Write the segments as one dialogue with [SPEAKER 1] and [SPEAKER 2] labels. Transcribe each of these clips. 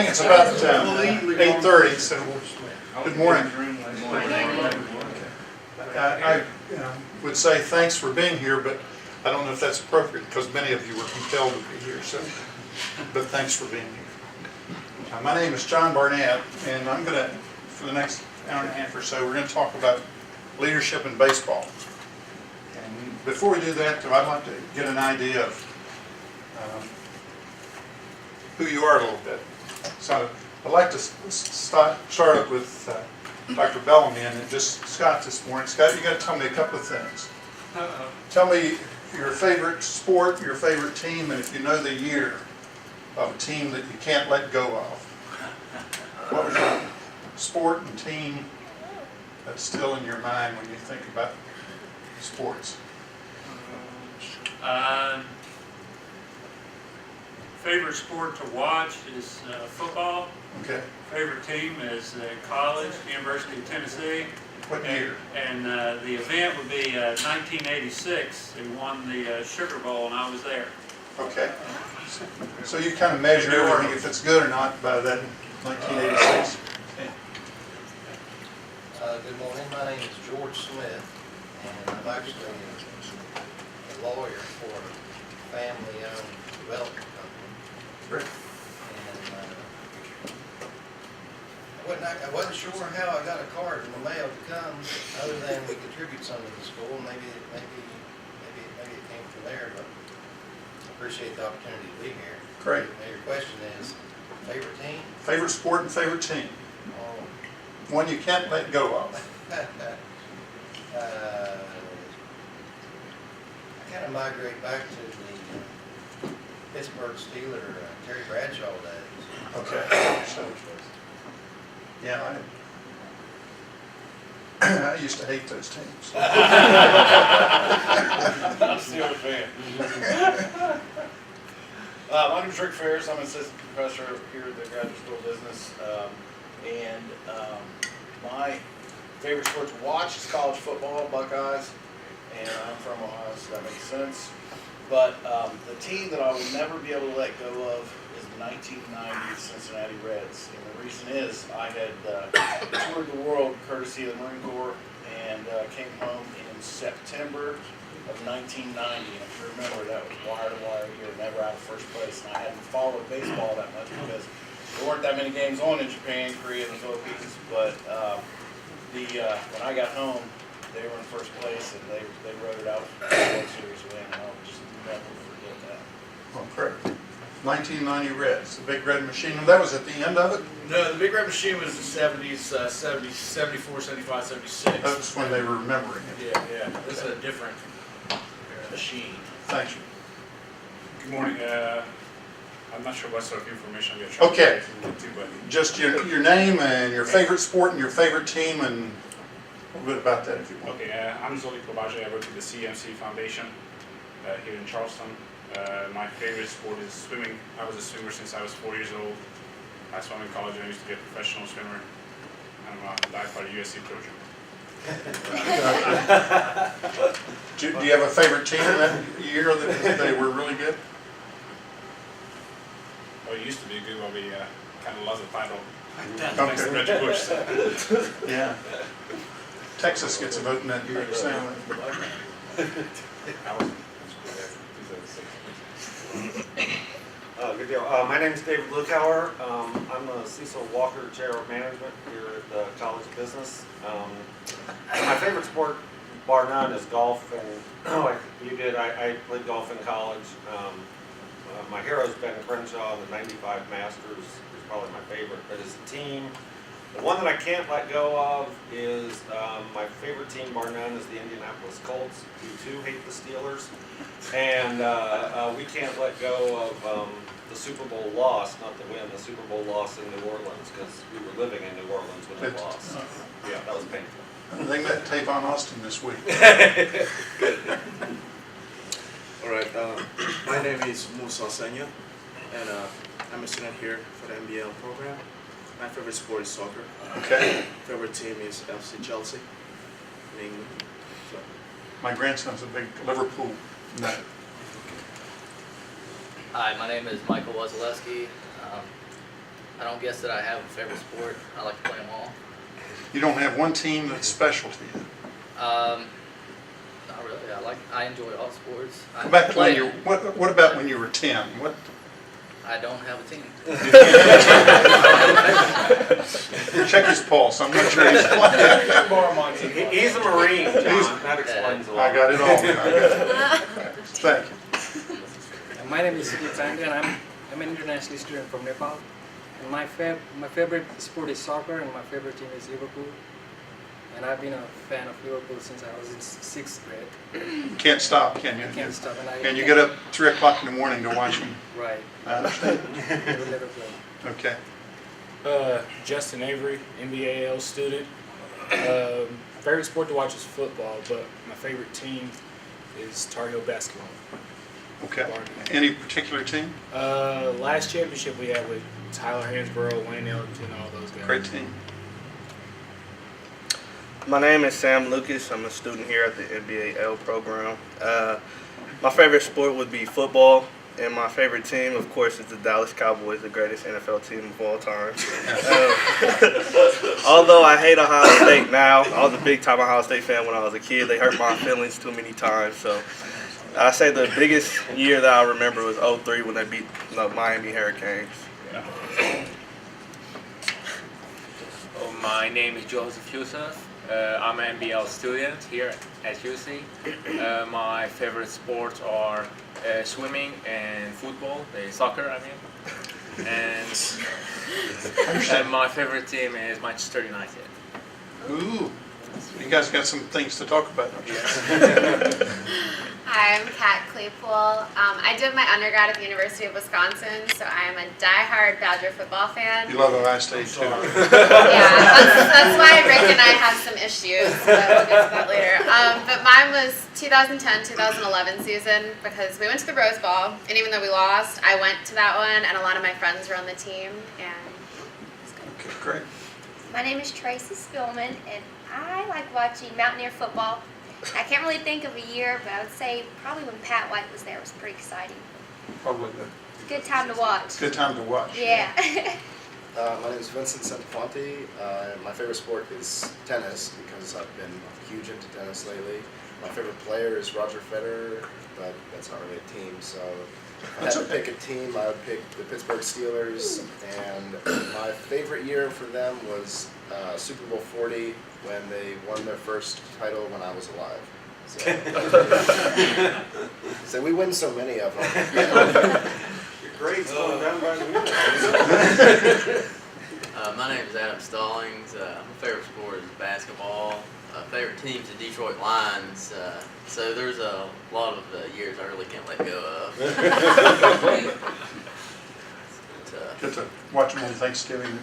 [SPEAKER 1] think it's about 8:30, so good morning. I would say thanks for being here, but I don't know if that's appropriate because many of you were compelled to be here, so, but thanks for being here. My name is John Barnette, and I'm going to, for the next hour and a half or so, we're going to talk about leadership in baseball. And before we do that, I'd like to get an idea of who you are a little bit. So I'd like to start up with Dr. Bellamy and just Scott this morning. Scott, you got to tell me a couple of things. Tell me your favorite sport, your favorite team, and if you know the year of a team that you can't let go of. What was your sport and team that's still in your mind when you think about sports?
[SPEAKER 2] Favorite sport to watch is football.
[SPEAKER 1] Okay.
[SPEAKER 2] Favorite team is college, University of Tennessee.
[SPEAKER 1] What year?
[SPEAKER 2] And the event would be 1986. They won the Sugar Bowl, and I was there.
[SPEAKER 1] Okay. So you kind of measure everything if it's good or not by that 1986.
[SPEAKER 3] Good morning. My name is George Smith, and I'm actually a lawyer for a family-owned development company.
[SPEAKER 1] Great.
[SPEAKER 3] And I wasn't sure how I got a card in the mail to come, other than we contribute some to the school. Maybe it came from there, but I appreciate the opportunity to be here.
[SPEAKER 1] Great.
[SPEAKER 3] Now your question is, favorite team?
[SPEAKER 1] Favorite sport and favorite team. One you can't let go of.
[SPEAKER 3] I kind of migrate back to the Pittsburgh Steeler Terry Bradshaw days.
[SPEAKER 1] Okay. So, yeah, I used to hate those teams.
[SPEAKER 4] I'm still a fan. My name is Rick Ferris. I'm an assistant professor here at the Graduate School of Business. My favorite sport to watch is college football, Buckeyes, and I'm from Ohio, so that makes sense. But the team that I will never be able to let go of is the 1990 Cincinnati Reds. And the reason is I had toured the world courtesy of the Marine Corps and came home in September of 1990. And if you remember, that was wire-to-wire year, never out of first place. And I hadn't followed baseball that much because there weren't that many games on in Japan, Korea, and the Philippines. But when I got home, they were in first place, and they rode it out for the World Series win, and I'll just never forget that.
[SPEAKER 1] Oh, correct. 1990 Reds, the Big Red Machine. And that was at the end of it?
[SPEAKER 4] No, the Big Red Machine was the 70s, 74, 75, 76.
[SPEAKER 1] That's when they were remembering it.
[SPEAKER 4] Yeah. This is a different machine.
[SPEAKER 1] Thank you.
[SPEAKER 5] Good morning. I'm not sure what sort of information you're trying
[SPEAKER 1] Okay.
[SPEAKER 5] to get to, but
[SPEAKER 1] Just your name and your favorite sport and your favorite team and a little bit about that if you want.
[SPEAKER 5] okay. I'm Zoli Kovace. I work at the CMC Foundation here in Charleston. My favorite sport is swimming. I was a swimmer since I was 4 years old. I swam in college and I used to be a professional swimmer. I'm a die-hard USC Trojan.
[SPEAKER 1] Do you have a favorite team in that year that they were really good?
[SPEAKER 5] Well, it used to be good, but we kind of lost the title.
[SPEAKER 1] Okay.
[SPEAKER 5] Thanks to Reggie Bush. So.
[SPEAKER 1] Yeah. Texas gets a vote in that year.
[SPEAKER 6] Good deal. My name is David Lukauer. I'm the Cecil Walker Chair of Management here at the College of Business. My favorite sport, bar none, is golf. And like you did, I played golf in college. My hero is Ben Crenshaw. The '95 Masters is probably my favorite. But as a team, the one that I can't let go of is my favorite team, bar none, is the Indianapolis Colts. We too hate the Steelers. And we can't let go of the Super Bowl loss, not the win, the Super Bowl loss in New Orleans, because we were living in New Orleans when they lost. Yeah, that was painful.
[SPEAKER 1] They met Tavon Austin this week.
[SPEAKER 7] All right, my name is Musa Senya, and I'm a student here for the MBL program. My favorite sport is soccer.
[SPEAKER 1] Okay.
[SPEAKER 7] Favorite team is FC Chelsea in England. So.
[SPEAKER 1] My grandson's a big Liverpool nut.
[SPEAKER 8] Hi, my name is Michael Wozleski. I don't guess that I have a favorite sport. I like to play them all.
[SPEAKER 1] You don't have one team that's special to you?
[SPEAKER 8] Not really. I enjoy all sports. I
[SPEAKER 1] Back to when
[SPEAKER 8] play.
[SPEAKER 1] what about when you were 10? What?
[SPEAKER 8] I don't have a team.
[SPEAKER 1] Check his pulse. I'm not sure he's playing.
[SPEAKER 4] Borrow my team.
[SPEAKER 6] He's a Marine, John. That explains a lot.
[SPEAKER 1] I got it all. I got it. Thank you.
[SPEAKER 9] My name is Steve Pandey, and I'm an international student from Nepal. And my favorite sport is soccer, and my favorite team is Liverpool. And I've been a fan of Liverpool since I was in 6th grade.
[SPEAKER 1] You can't stop, can you?
[SPEAKER 9] I can't stop.
[SPEAKER 1] And you get up 3 o'clock in the morning to watch them.
[SPEAKER 9] Right.
[SPEAKER 1] I understand.
[SPEAKER 9] They will never play.
[SPEAKER 1] Okay.
[SPEAKER 10] Justin Avery, NBAL student. Favorite sport to watch is football, but my favorite team is Tar Heel basketball.
[SPEAKER 1] Okay. Any particular team?
[SPEAKER 10] Last championship we had with Tyler Hansborough, Wayne Ellington, all those guys.
[SPEAKER 1] Great team.
[SPEAKER 11] My name is Sam Lucas. I'm a student here at the NBAL program. My favorite sport would be football, and my favorite team, of course, is the Dallas Cowboys, the greatest NFL team of all time. Although I hate Ohio State now, I was a big-time Ohio State fan when I was a kid. They hurt my feelings too many times. So I say the biggest year that I remember was '03 when they beat the Miami Hurricanes.
[SPEAKER 12] My name is Joseph Yusuf. I'm an MBL student here at UC. My favorite sports are swimming and football, soccer, I mean. And my favorite team is Manchester United.
[SPEAKER 1] Ooh. You guys got some things to talk about.
[SPEAKER 13] Hi, I'm Kat Claypool. I did my undergrad at the University of Wisconsin, so I am a diehard Badger football fan.
[SPEAKER 1] You love Ohio State too.
[SPEAKER 13] Yeah, that's why Rick and I have some issues, but we'll get to that later. But mine was 2010-2011 season because we went to the Rose Bowl, and even though we lost, I went to that one, and a lot of my friends were on the team, and it was good.
[SPEAKER 1] Okay, great.
[SPEAKER 14] My name is Tracy Spillman, and I like watching Mountaineer football. I can't really think of a year, but I would say probably when Pat White was there, it was pretty exciting.
[SPEAKER 1] Probably good.
[SPEAKER 14] Good time to watch.
[SPEAKER 1] Good time to watch.
[SPEAKER 14] Yeah.
[SPEAKER 15] My name is Vincent Santafonte. My favorite sport is tennis because I've been huge into tennis lately. My favorite player is Roger Federer, but that's not really a team. So if I had to pick a team, I would pick the Pittsburgh Steelers. And my favorite year for them was Super Bowl 40 when they won their first title when I was alive. So we win so many of them.
[SPEAKER 6] Your grades going down by the
[SPEAKER 8] My name is Adam Stallings. My favorite sport is basketball. Favorite team's the Detroit Lions. So there's a lot of years I really can't let go of.
[SPEAKER 1] Get to watch them on Thanksgiving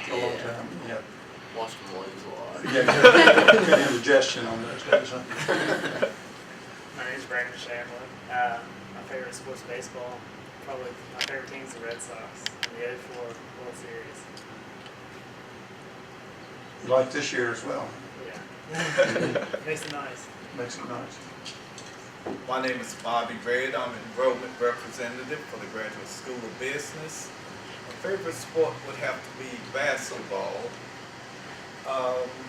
[SPEAKER 1] for a long time. Yeah.
[SPEAKER 8] Watch them lose a lot.
[SPEAKER 1] Yeah, good indigestion on those days, huh?
[SPEAKER 16] My name is Brandon Shamlin. My favorite sport's baseball. Probably my favorite team's the Red Sox in the '04 World Series.
[SPEAKER 1] You like this year as well?
[SPEAKER 16] Yeah. Makes it nice.
[SPEAKER 1] Makes it nice.
[SPEAKER 17] My name is Bobby Red. I'm an enrollment representative for the Graduate School of Business. My favorite sport would have to be basketball.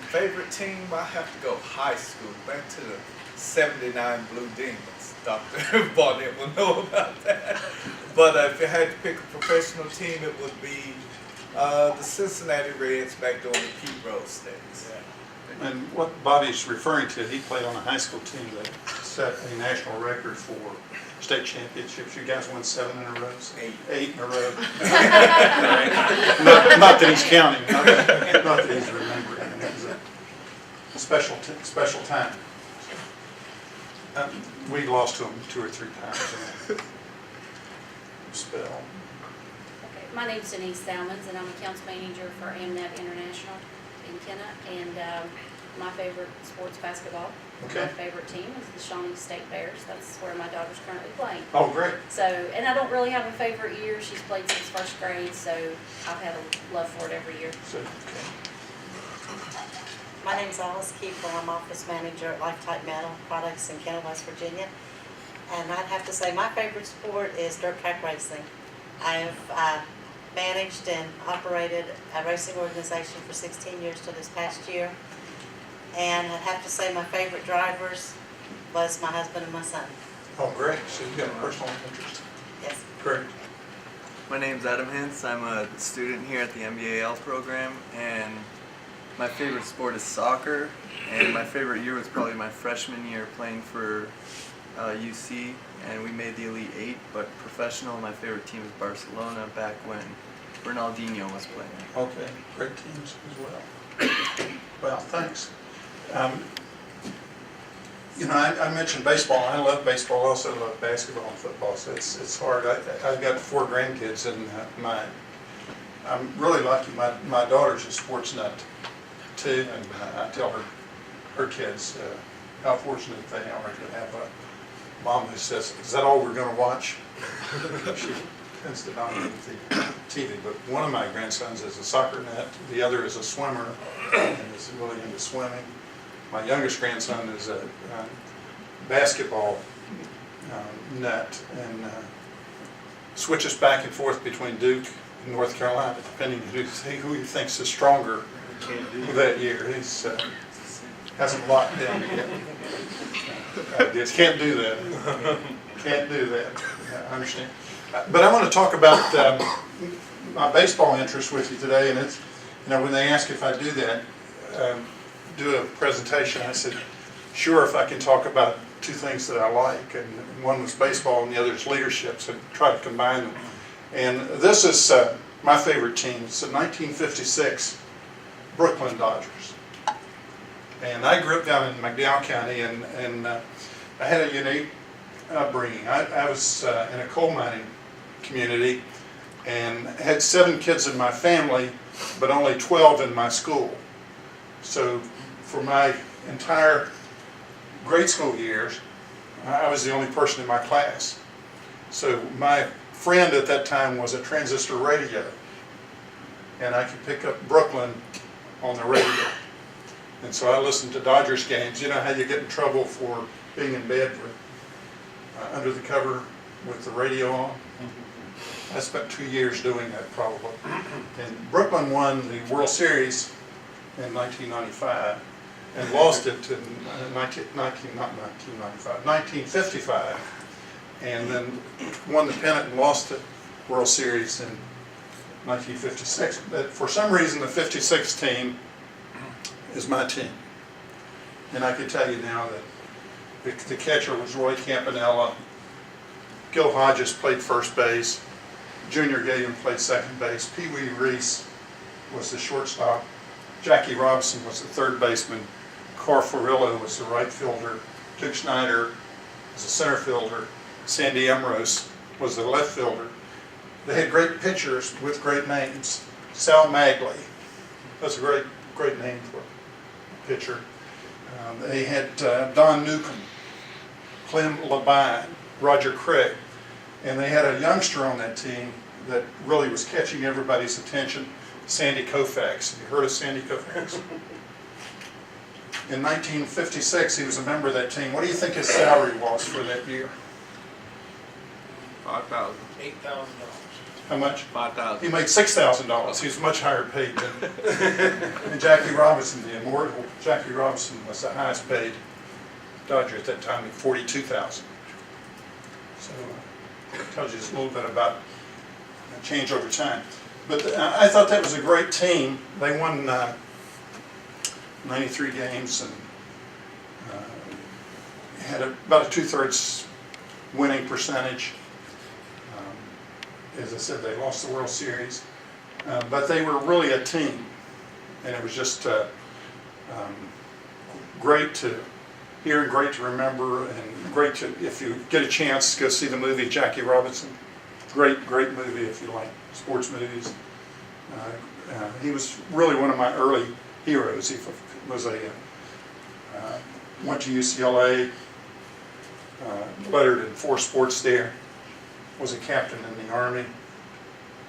[SPEAKER 17] Favorite team, I have to go high school, back to the '79 Blue Demons. Dr. Barnette will know about that. But if you had to pick a professional team, it would be the Cincinnati Reds back during the Pete Rose days.
[SPEAKER 1] And what Bobby's referring to, he played on a high school team that set a national record for state championships. You guys won 7 in a row? 8 in a row. not that he's counting, not that he's remembering. It was a special time. We lost to him 2 or 3 times in a spell.
[SPEAKER 18] Okay. My name is Denise Salmons, and I'm a accounts manager for AMNET International in Kenna, and my favorite sport's basketball.
[SPEAKER 1] Okay.
[SPEAKER 18] My favorite team is the Shawnee State Bears. That's where my daughter's currently playing.
[SPEAKER 1] Oh, great.
[SPEAKER 18] So, and I don't really have a favorite year. She's played since first grade, so I've had a love for it every year.
[SPEAKER 1] So, okay.
[SPEAKER 19] My name is Alice Kiefer. I'm office manager at Lifetime Metal Products in Kenna, West Virginia. And I'd have to say my favorite sport is dirt track racing. I have managed and operated a racing organization for 16 years till this past year. And I'd have to say my favorite drivers was my husband and my son.
[SPEAKER 1] Oh, great. So you got a personal interest.
[SPEAKER 19] Yes.
[SPEAKER 1] Great.
[SPEAKER 20] My name's Adam Hintz. I'm a student here at the MBAL program, and my favorite sport is soccer. And my favorite year was probably my freshman year playing for UC, and we made the Elite Eight. But professional, my favorite team is Barcelona back when Ronaldinho was playing.
[SPEAKER 1] Okay, great teams as well. Well, thanks. You know, I mentioned baseball. I love baseball. I also love basketball and football. So it's hard. I've got 4 grandkids, and I'm really lucky. My daughter's a sports nut too, and I tell her kids how fortunate they are to have a mom who says, "Is that all we're going to watch?" She tends to dominate the TV. But one of my grandsons is a soccer nut. The other is a swimmer and is really into swimming. My youngest grandson is a basketball nut and switches back and forth between Duke and North Carolina, depending on who he thinks is stronger that year. He hasn't locked in yet. Just can't do that. Can't do that. I understand. But I want to talk about my baseball interest with you today, and it's, you know, when they ask if I do that, do a presentation, I said, sure, if I can talk about 2 things that I like, and one was baseball and the other is leadership, so try to combine them. And this is my favorite team. It's the 1956 Brooklyn Dodgers. And I grew up down in McDowell County, and I had a unique upbringing. I was in a coal mining community and had 7 kids in my family, but only 12 in my school. So for my entire grade school years, I was the only person in my class. So my friend at that time was a transistor radio, and I could pick up Brooklyn on the radio. And so I listened to Dodgers games. You know how you get in trouble for being in bed with, under the cover with the radio on? I spent 2 years doing that probably. And Brooklyn won the World Series in 1995 and lost it in 1955, and then won the pennant and lost the World Series in 1956. But for some reason, the 56 team is my team. And I can tell you now that the catcher was Roy Campanella, Gil Hodges played first base, Junior Gilliam played second base, Pee Wee Reese was the shortstop, Jackie Robinson was the third baseman, Carl Furillo was the right fielder, Duke Snyder was the center fielder, Sandy Emrose was the left fielder. They had great pitchers with great names. Sal Magley, that's a great name for a pitcher. They had Don Newcomb, Clem Labine, Roger Craig, and they had a youngster on that team that really was catching everybody's attention, Sandy Koufax. Have you heard of Sandy Koufax? In 1956, he was a member of that team. What do you think his salary was for that year?
[SPEAKER 17] $5,000.
[SPEAKER 3] $8,000.
[SPEAKER 1] How much?
[SPEAKER 17] $5,000.
[SPEAKER 1] He made $6,000. He was much higher paid than and Jackie Robinson, the immortal Jackie Robinson, was the highest paid Dodger at that time at $42,000. So it tells you just a little bit about change over time. But I thought that was a great team. They won 93 games and had about a 2/3 winning percentage. As I said, they lost the World Series, but they were really a team, and it was just great to hear and great to remember, and great to, if you get a chance, go see the movie Jackie Robinson. Great movie if you like sports movies. He was really one of my early heroes. He was went to UCLA, lettered in 4 sports there, was a captain in the Army,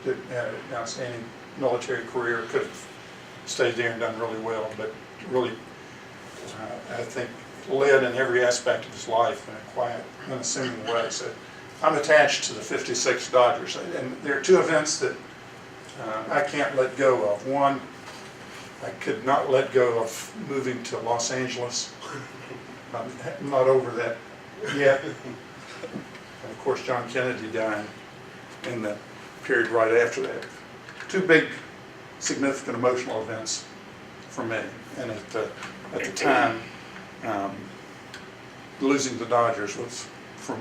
[SPEAKER 1] had an outstanding military career, could have stayed there and done really well, but really, I think, led in every aspect of his life in a quiet, unassuming way. So I'm attached to the 56 Dodgers, and there are 2 events that I can't let go of. One, I could not let go of moving to Los Angeles. I'm not over that yet. And of course, John Kennedy died in the period right after that. Two big, significant emotional events for me. And at the time, losing the Dodgers was from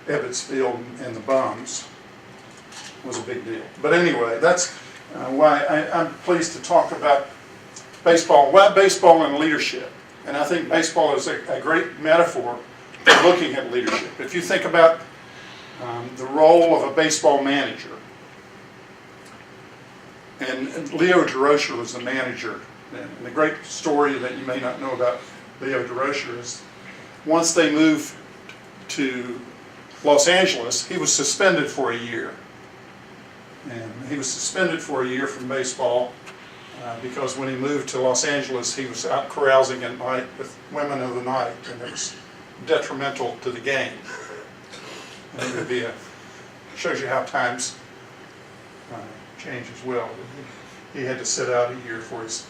[SPEAKER 1] Ebbets Field and the Bums was a big deal. But anyway, that's why I'm pleased to talk about baseball. Why baseball and leadership? And I think baseball is a great metaphor for looking at leadership. If you think about the role of a baseball manager, and Leo Durocher was the manager. And the great story that you may not know about Leo Durocher is once they moved to Los Angeles, he was suspended for a year. And he was suspended for a year from baseball because when he moved to Los Angeles, he was out carousing at night with women of the night, and it was detrimental to the game. And it would be shows you how times change as well. He had to sit out a year for his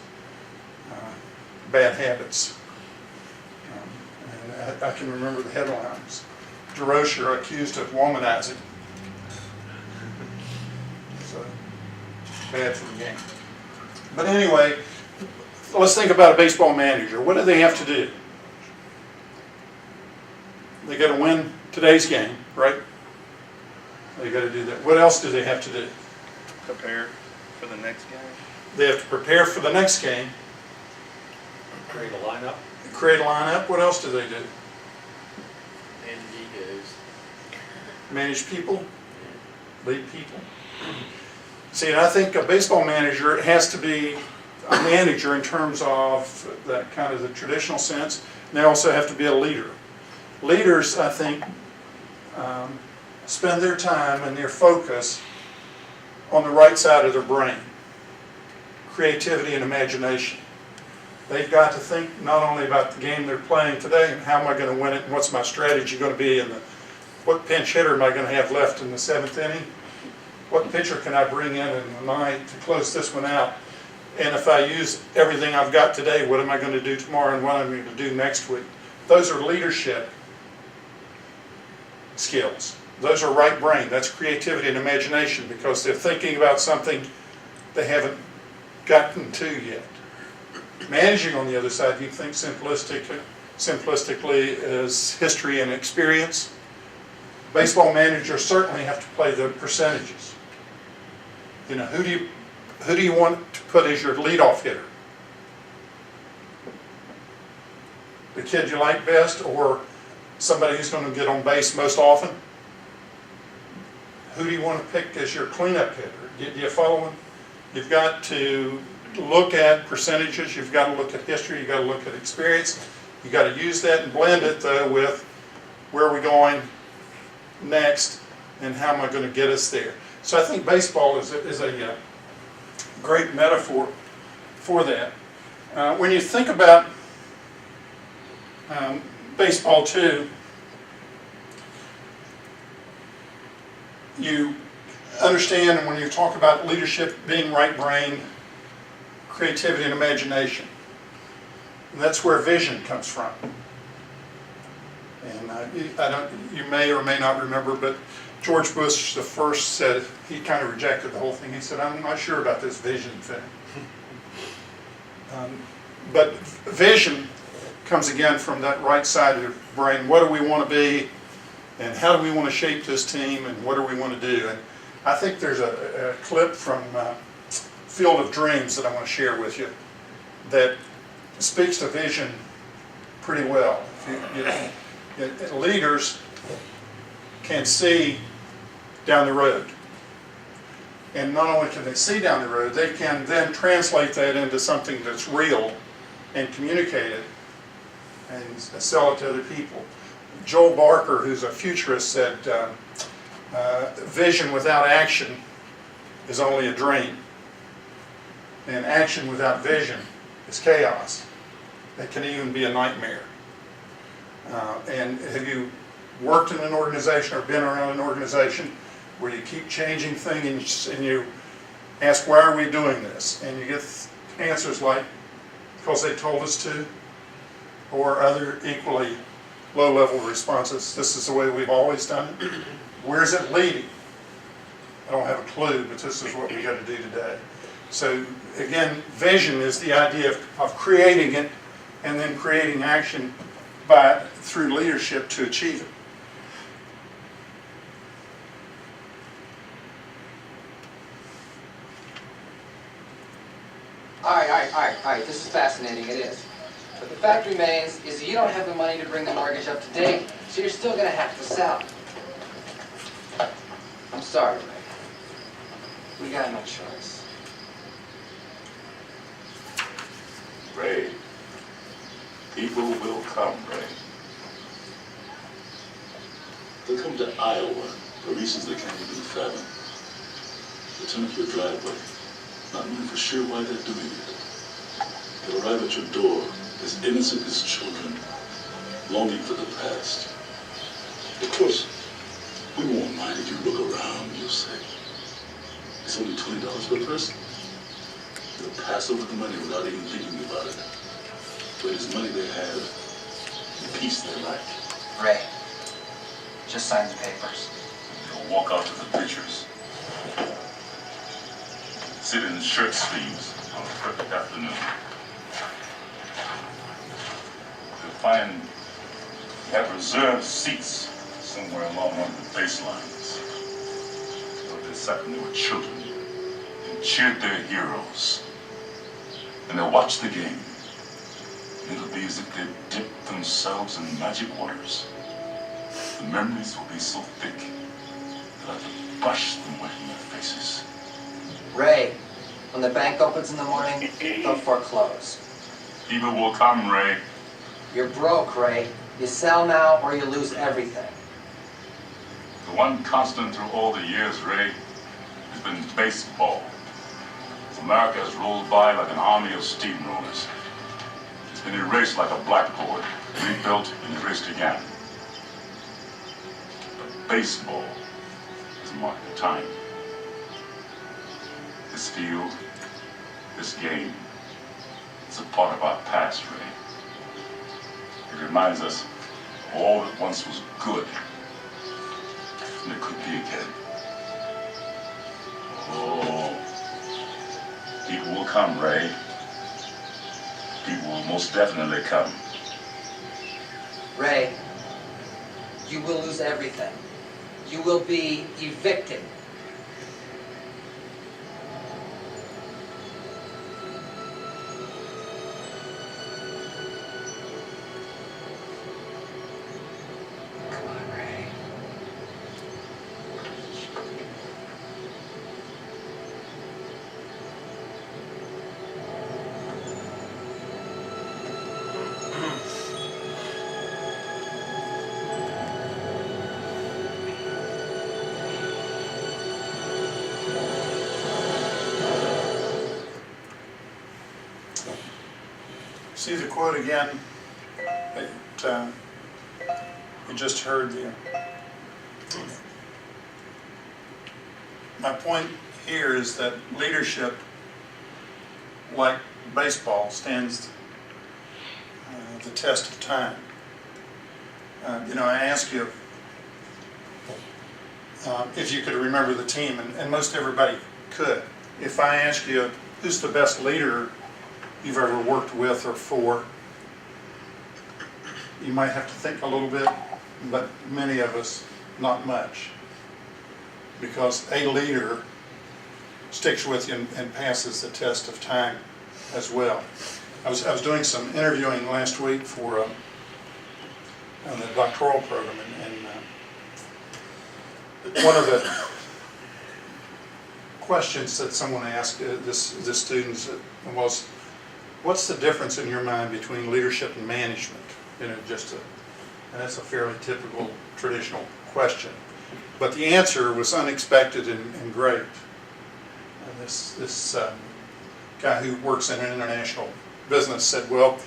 [SPEAKER 1] bad habits. And I can remember the headlines. Durocher accused of womanizing. So, bad for the game. But anyway, let's think about a baseball manager. What do they have to do? They got to win today's game, right? They got to do that. What else do they have to do?
[SPEAKER 11] Prepare for the next game.
[SPEAKER 1] They have to prepare for the next game.
[SPEAKER 6] Create a lineup.
[SPEAKER 1] Create a lineup. What else do they do?
[SPEAKER 8] Manage egos.
[SPEAKER 1] Manage people. Lead people. See, and I think a baseball manager has to be a manager in terms of that kind of the traditional sense. And they also have to be a leader. Leaders, I think, spend their time and their focus on the right side of their brain. Creativity and imagination. They've got to think not only about the game they're playing today and how am I going to win it and what's my strategy going to be and what pinch hitter am I going to have left in the 7th inning? What pitcher can I bring in the ninth to close this one out? And if I use everything I've got today, what am I going to do tomorrow and what am I going to do next week? Those are leadership skills. Those are right brain. That's creativity and imagination because they're thinking about something they haven't gotten to yet. Managing, on the other side, you think simplistically is history and experience. Baseball managers certainly have to play the percentages. You know, who do you want to put as your leadoff hitter? The kid you like best, or somebody who's going to get on base most often? Who do you want to pick as your cleanup hitter? Do you follow him? You've got to look at percentages. You've got to look at history. You've got to look at experience. You've got to use that and blend it, though, with where are we going next and how am I going to get us there. So I think baseball is a great metaphor for that. When you think about baseball, too, you understand when you talk about leadership being right brain, creativity and imagination. And that's where vision comes from. And you may or may not remember, but George Bush the first said, he kind of rejected the whole thing. He said, I'm not sure about this vision thing. But vision comes again from that right side of the brain. What do we want to be? And how do we want to shape this team? And what do we want to do? And I think there's a clip from Field of Dreams that I want to share with you that speaks to vision pretty well. Leaders can see down the road. And not only can they see down the road, they can then translate that into something that's real and communicate it and sell it to other people. Joel Barker, who's a futurist, said, vision without action is only a dream. And action without vision is chaos. It can even be a nightmare. And have you worked in an organization or been around an organization where you keep changing things and you ask, why are we doing this? And you get answers like, because they told us to, or other equally low-level responses, this is the way we've always done it. Where's it leading? I don't have a clue, but this is what we got to do today. So again, vision is the idea of creating it and then creating action through leadership to achieve it.
[SPEAKER 21] All right, this is fascinating, it is. But the fact remains is that you don't have the money to bring the mortgage up to date, so you're still gonna have to sell. I'm sorry, Ray. We got no choice.
[SPEAKER 22] Ray, people will come, Ray. They'll come to Iowa for reasons they can't even fathom. They'll turn up your driveway, not knowing for sure why they're doing it. They'll arrive at your door as innocent as children, longing for the past. Of course, we won't mind if you look around, you'll say. It's only $20 per person. They'll pass over the money without even thinking about it. But it's money they have, and peace they like.
[SPEAKER 21] Ray, just sign the papers.
[SPEAKER 22] They'll walk out to the bleachers, sit in shirt sleeves on a perfect afternoon. They'll find they have reserved seats somewhere along one of the baselines. They sat when they were children and cheered their heroes. And they'll watch the game. It'll be as if they dipped themselves in magic waters. The memories will be so thick that I could brush them away from their faces.
[SPEAKER 21] Ray, when the bank opens in the morning, they'll foreclose.
[SPEAKER 22] People will come, Ray.
[SPEAKER 21] You're broke, Ray. You sell now or you lose everything.
[SPEAKER 22] The one constant through all the years, Ray, has been baseball. America has rolled by like an army of steamrollers. It's been erased like a blackboard, rebuilt and erased again. But baseball has marked the time. This field, this game, is a part of our past, Ray. It reminds us of all that once was good, and it could be again. Oh, people will come, Ray. People will most definitely come.
[SPEAKER 21] Ray, you will lose everything. You will be evicted.
[SPEAKER 1] See the quote again that you just heard there. My point here is that leadership, like baseball, stands the test of time. I asked you if you could remember the team, and most everybody could. If I ask you who's the best leader you've ever worked with or for, you might have to think a little bit, but many of us, not much. Because a leader sticks with you and passes the test of time as well. I was doing some interviewing last week for on the doctoral program, and one of the questions that someone asked the students was, what's the difference in your mind between leadership and management? And that's a fairly typical, traditional question. But the answer was unexpected and great. And this guy who works in an international business said, well,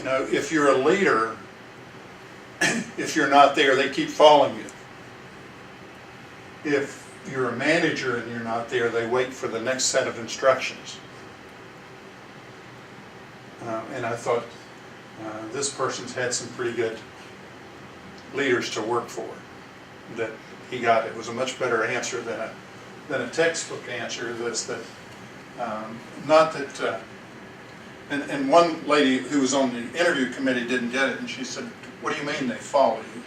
[SPEAKER 1] if you're a leader, if you're not there, they keep following you. If you're a manager and you're not there, they wait for the next set of instructions. And I thought this person's had some pretty good leaders to work for. That he got, it was a much better answer than a textbook answer. Not that, and one lady who was on the interview committee didn't get it, and she said, "What do you mean they follow you?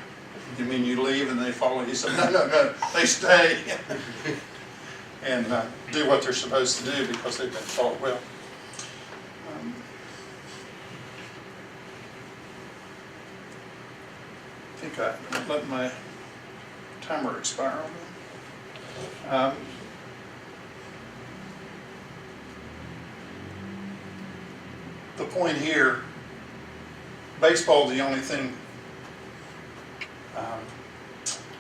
[SPEAKER 1] You mean you leave and they follow you?" He said, No, they stay and do what they're supposed to do because they've been taught well. I think I let my timer expire on me. The point here, baseball is the only thing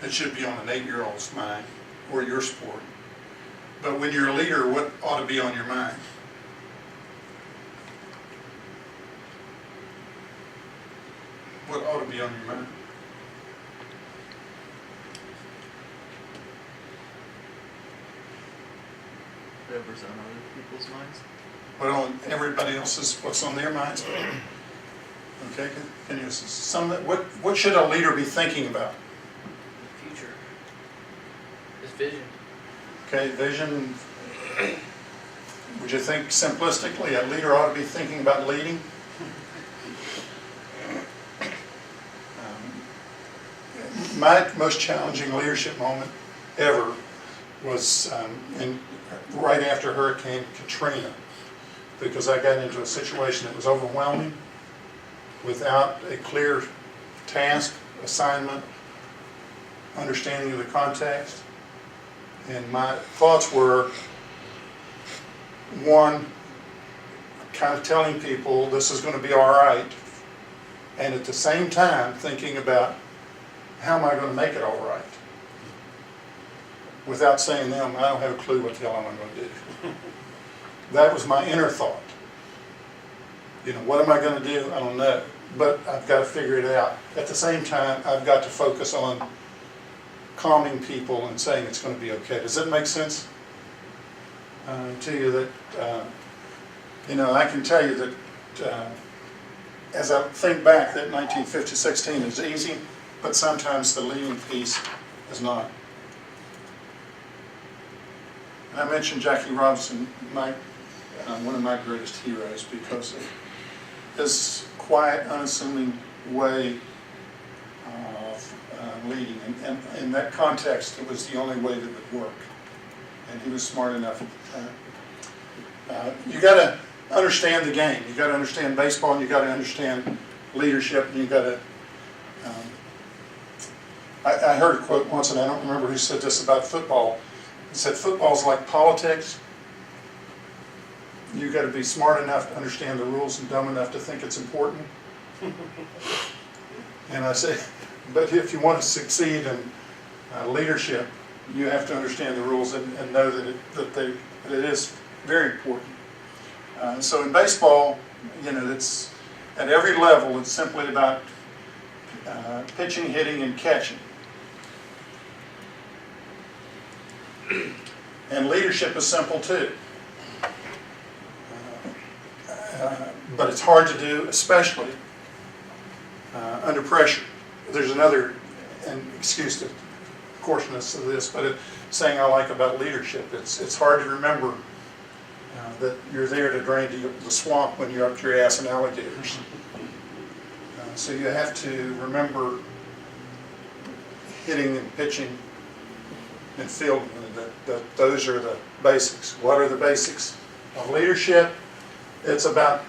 [SPEAKER 1] that should be on an 8-year-old's mind, or your sport. But when you're a leader, what ought to be on your mind? What ought to be on your mind?
[SPEAKER 20] Whatever's on other people's minds.
[SPEAKER 1] What on everybody else's, what's on their minds? Okay, can you sum that? What should a leader be thinking about?
[SPEAKER 8] Future. His vision.
[SPEAKER 1] Okay, vision. Would you think simplistically a leader ought to be thinking about leading? My most challenging leadership moment ever was right after Hurricane Katrina, because I got into a situation that was overwhelming without a clear task, assignment, understanding of the context. And my thoughts were, one, kind of telling people this is going to be all right, and at the same time thinking about how am I going to make it all right? Without saying to them, I don't have a clue what the hell I'm going to do. That was my inner thought. You know, what am I going to do? I don't know. But I've got to figure it out. At the same time, I've got to focus on calming people and saying it's going to be okay. Does that make sense to you? That, you know, I can tell you that as I think back, that 1950-16 is easy, but sometimes the leading piece is not. And I mentioned Jackie Robinson, one of my greatest heroes, because of his quiet, unassuming way of leading. And in that context, it was the only way that would work. And he was smart enough. You got to understand the game. You got to understand baseball, and you got to understand leadership, and you got to. I heard a quote once, and I don't remember who said this about football. He said, "Football's like politics. You got to be smart enough to understand the rules and dumb enough to think it's important." And I say, but if you want to succeed in leadership, you have to understand the rules and know that it is very important. So in baseball, you know, it's at every level. It's simply about pitching, hitting, and catching. And leadership is simple too. But it's hard to do, especially under pressure. There's another, and excuse the coarseness of this, but saying I like about leadership, it's hard to remember that you're there to drain the swamp when you're up your ass in alligators. So you have to remember hitting and pitching and fielding, that those are the basics. What are the basics of leadership? It's about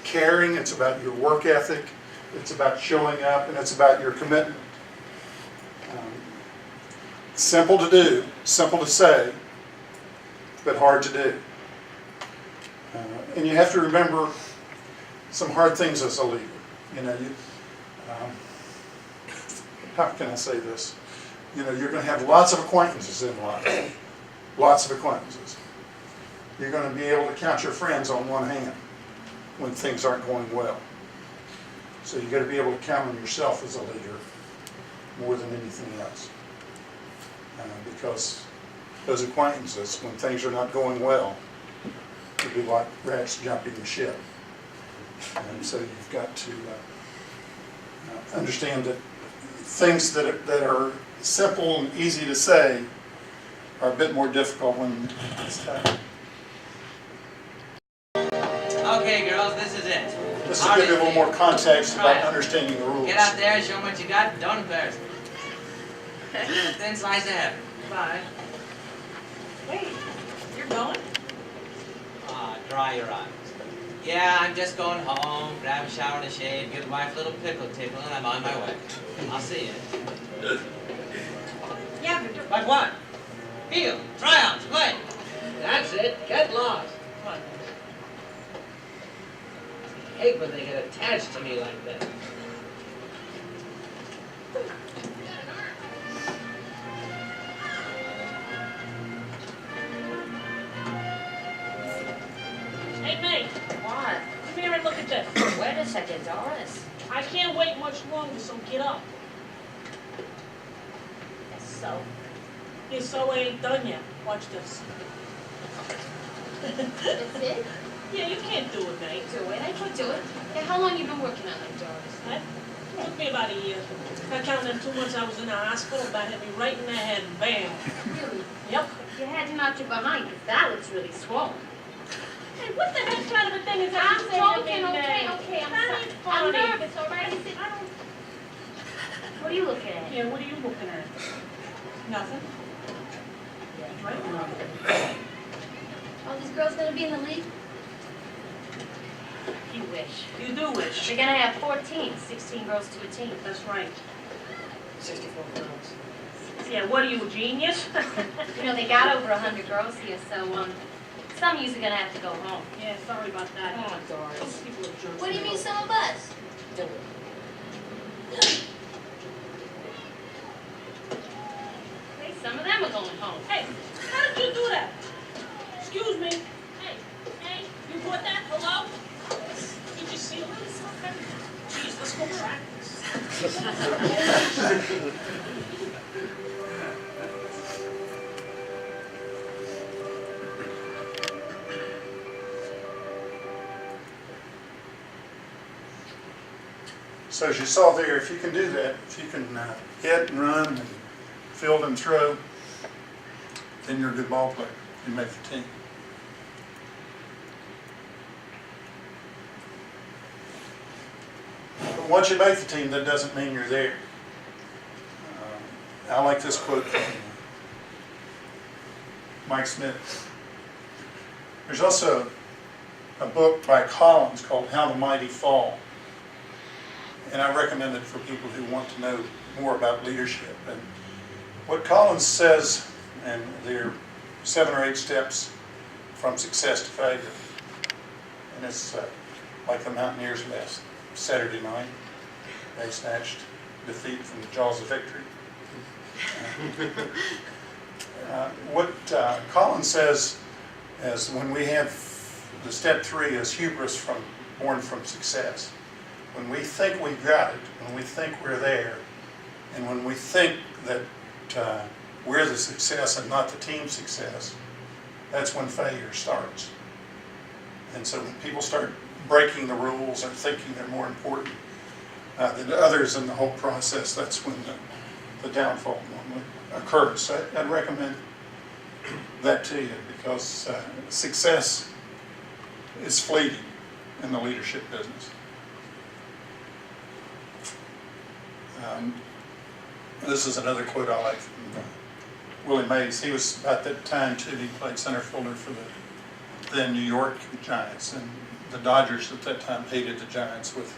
[SPEAKER 1] caring, it's about your work ethic, it's about showing up, and it's about your commitment. Simple to do, simple to say, but hard to do. And you have to remember some hard things as a leader. You know, how can I say this? You know, you're going to have lots of acquaintances in life. Lots of acquaintances. You're going to be able to count your friends on one hand when things aren't going well. So you've got to be able to count on yourself as a leader more than anything else. Because those acquaintances when things are not going well. It'd be like rats jumping the ship. And so you've got to understand that things that are simple and easy to say are a bit more difficult when it's tough.
[SPEAKER 2] Okay, girls, this is it.
[SPEAKER 1] Just to give you a little more context about understanding the rules.
[SPEAKER 2] Get out there, show them what you got, don't embarrass me. Thin slice of heaven. Bye.
[SPEAKER 5] Wait, you're going?
[SPEAKER 2] Ah, dry your eyes. Yeah, I'm just going home, grab a shower and a shave, give the wife a little pickle tickle, and I'm on my way. I'll see you.
[SPEAKER 5] Yeah, but
[SPEAKER 2] Like what? Heel, tryouts, play. That's it, get lost. Come on. I hate when they get attached to me like that.
[SPEAKER 5] Hey, mate.
[SPEAKER 23] What?
[SPEAKER 5] Come here and look at this.
[SPEAKER 23] Wait a second, Doris.
[SPEAKER 5] I can't wait much longer, so get up.
[SPEAKER 23] So?
[SPEAKER 5] Your so ain't done yet. Watch this.
[SPEAKER 13] That's it?
[SPEAKER 5] Yeah, you can't do it, mate.
[SPEAKER 13] Do it. I could do it. Yeah, how long you been working on it, Doris?
[SPEAKER 5] It took me about a year. Not counting them 2 months I was in the hospital, that hit me right in the head, bam.
[SPEAKER 13] Really?
[SPEAKER 5] Yep.
[SPEAKER 13] You had to knock you behind, because that looks really swollen.
[SPEAKER 5] Hey, what the heck kind of a thing is that?
[SPEAKER 13] I'm
[SPEAKER 5] you told me
[SPEAKER 13] joking,
[SPEAKER 5] today?
[SPEAKER 13] okay, I'm
[SPEAKER 5] That
[SPEAKER 13] sorry.
[SPEAKER 5] ain't
[SPEAKER 13] I'm
[SPEAKER 5] funny.
[SPEAKER 13] nervous, all right? What are you looking at?
[SPEAKER 5] Yeah, what are you looking at? Nothing. Yeah, right.
[SPEAKER 13] All these girls gonna be in the league?
[SPEAKER 5] You wish. You do wish.
[SPEAKER 13] They're gonna have 4 teams, 16 girls to a team.
[SPEAKER 5] That's right.
[SPEAKER 23] 64 girls.
[SPEAKER 5] Yeah, what are you, a genius?
[SPEAKER 13] You know, they got over 100 girls here, so, some of you's are gonna have to go home.
[SPEAKER 5] Yeah, sorry about that.
[SPEAKER 23] Come on, Doris.
[SPEAKER 5] Those people are jerks.
[SPEAKER 13] What do you mean, some of us?
[SPEAKER 23] Do it.
[SPEAKER 13] Hey, some of them are going home.
[SPEAKER 5] Hey, how did you do that? Excuse me. Hey, hey, you bought that? Hello? Did you see it? Jeez, let's go practice.
[SPEAKER 1] So as you saw there, if you can do that, if you can hit and run and field and throw, then you're a good ball player. You make the team. But once you make the team, that doesn't mean you're there. I like this quote from Mike Smith. There's also a book by Collins called How the Mighty Fall. And I recommend it for people who want to know more about leadership. And what Collins says, and there are 7 or 8 steps from success to failure. And it's like the Mountaineers last Saturday night. They snatched defeat from the jaws of victory. What Collins says is when we have the step 3 is hubris born from success. When we think we've got it, when we think we're there, and when we think that we're the success and not the team's success, that's when failure starts. And so when people start breaking the rules and thinking they're more important than others in the whole process, that's when the downfall normally occurs. So I'd recommend that to you because success is fleeting in the leadership business. This is another quote I like from Willie Mays. He was about that time too. He played center fielder for the then New York Giants, and the Dodgers at that time hated the Giants with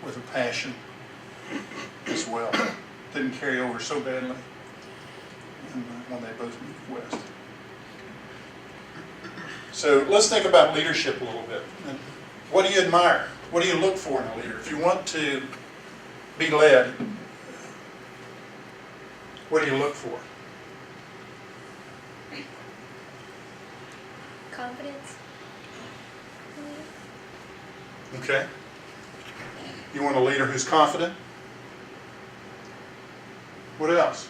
[SPEAKER 1] a passion as well. Didn't carry over so badly when they both moved west. So let's think about leadership a little bit. And what do you admire? What do you look for in a leader? If you want to be led, what do you look for?
[SPEAKER 14] Confidence.
[SPEAKER 1] Okay. You want a leader who's confident? What else?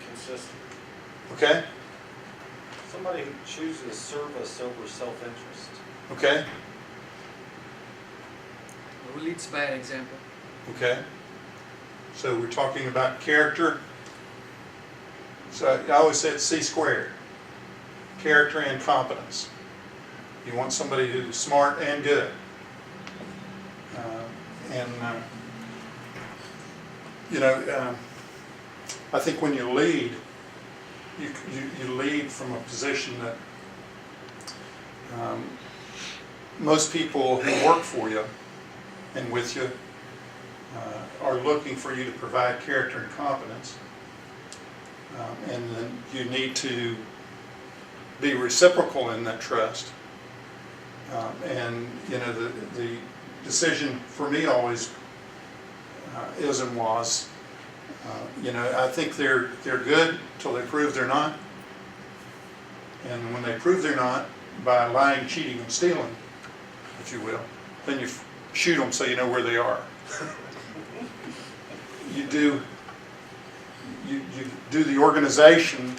[SPEAKER 4] Consistent.
[SPEAKER 1] Okay?
[SPEAKER 6] Somebody who chooses service over self-interest.
[SPEAKER 1] Okay?
[SPEAKER 7] Who leads by an example?
[SPEAKER 1] Okay? So we're talking about character. So I always say it's C squared. Character and competence. You want somebody who's smart and good. I think when you lead, you lead from a position that most people who work for you and with you are looking for you to provide character and competence. And then you need to be reciprocal in that trust. And the decision for me always is and was, I think they're good till they prove they're not. And when they prove they're not, by lying, cheating, and stealing, if you will, then you shoot them so you know where they are. You do the organization,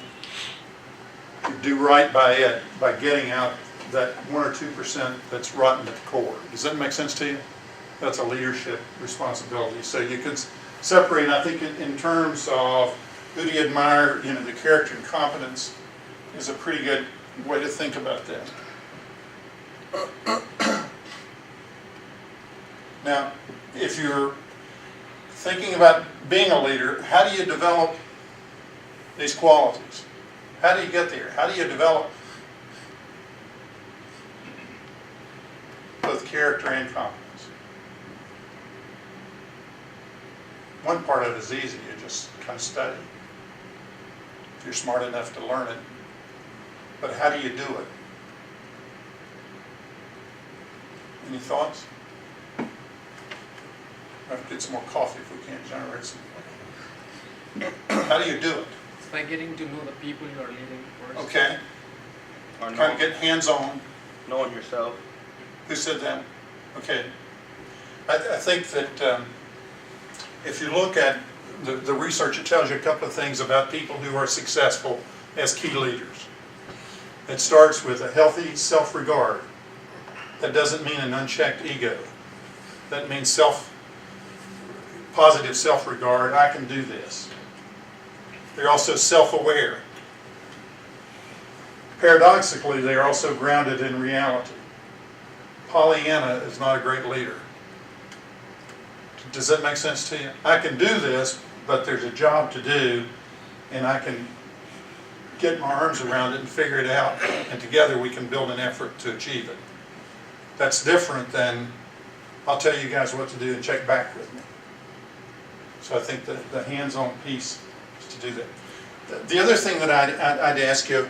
[SPEAKER 1] you do right by it by getting out that 1 or 2% that's rotten at the core. Does that make sense to you? That's a leadership responsibility. So you can separate, I think, in terms of who do you admire, the character and competence is a pretty good way to think about that. Now, if you're thinking about being a leader, how do you develop these qualities? How do you get there? How do you develop both character and competence? One part of it is easy, you just kind of study. If you're smart enough to learn it. But how do you do it? Any thoughts? I have to get some more coffee if we can't generate some. How do you do it?
[SPEAKER 7] It's by getting to know the people you are leading first.
[SPEAKER 1] Okay. Trying to get hands-on.
[SPEAKER 11] Knowing yourself.
[SPEAKER 1] Who said that? Okay. I think that if you look at the research, it tells you a couple of things about people who are successful as key leaders. It starts with a healthy self-regard. That doesn't mean an unchecked ego. That means positive self-regard. I can do this. They're also self-aware. Paradoxically, they are also grounded in reality. Pollyanna is not a great leader. Does that make sense to you? I can do this, but there's a job to do, and I can get my arms around it and figure it out, and together we can build an effort to achieve it. That's different than, I'll tell you guys what to do and check back with me. So I think the hands-on piece is to do that. The other thing that I'd ask you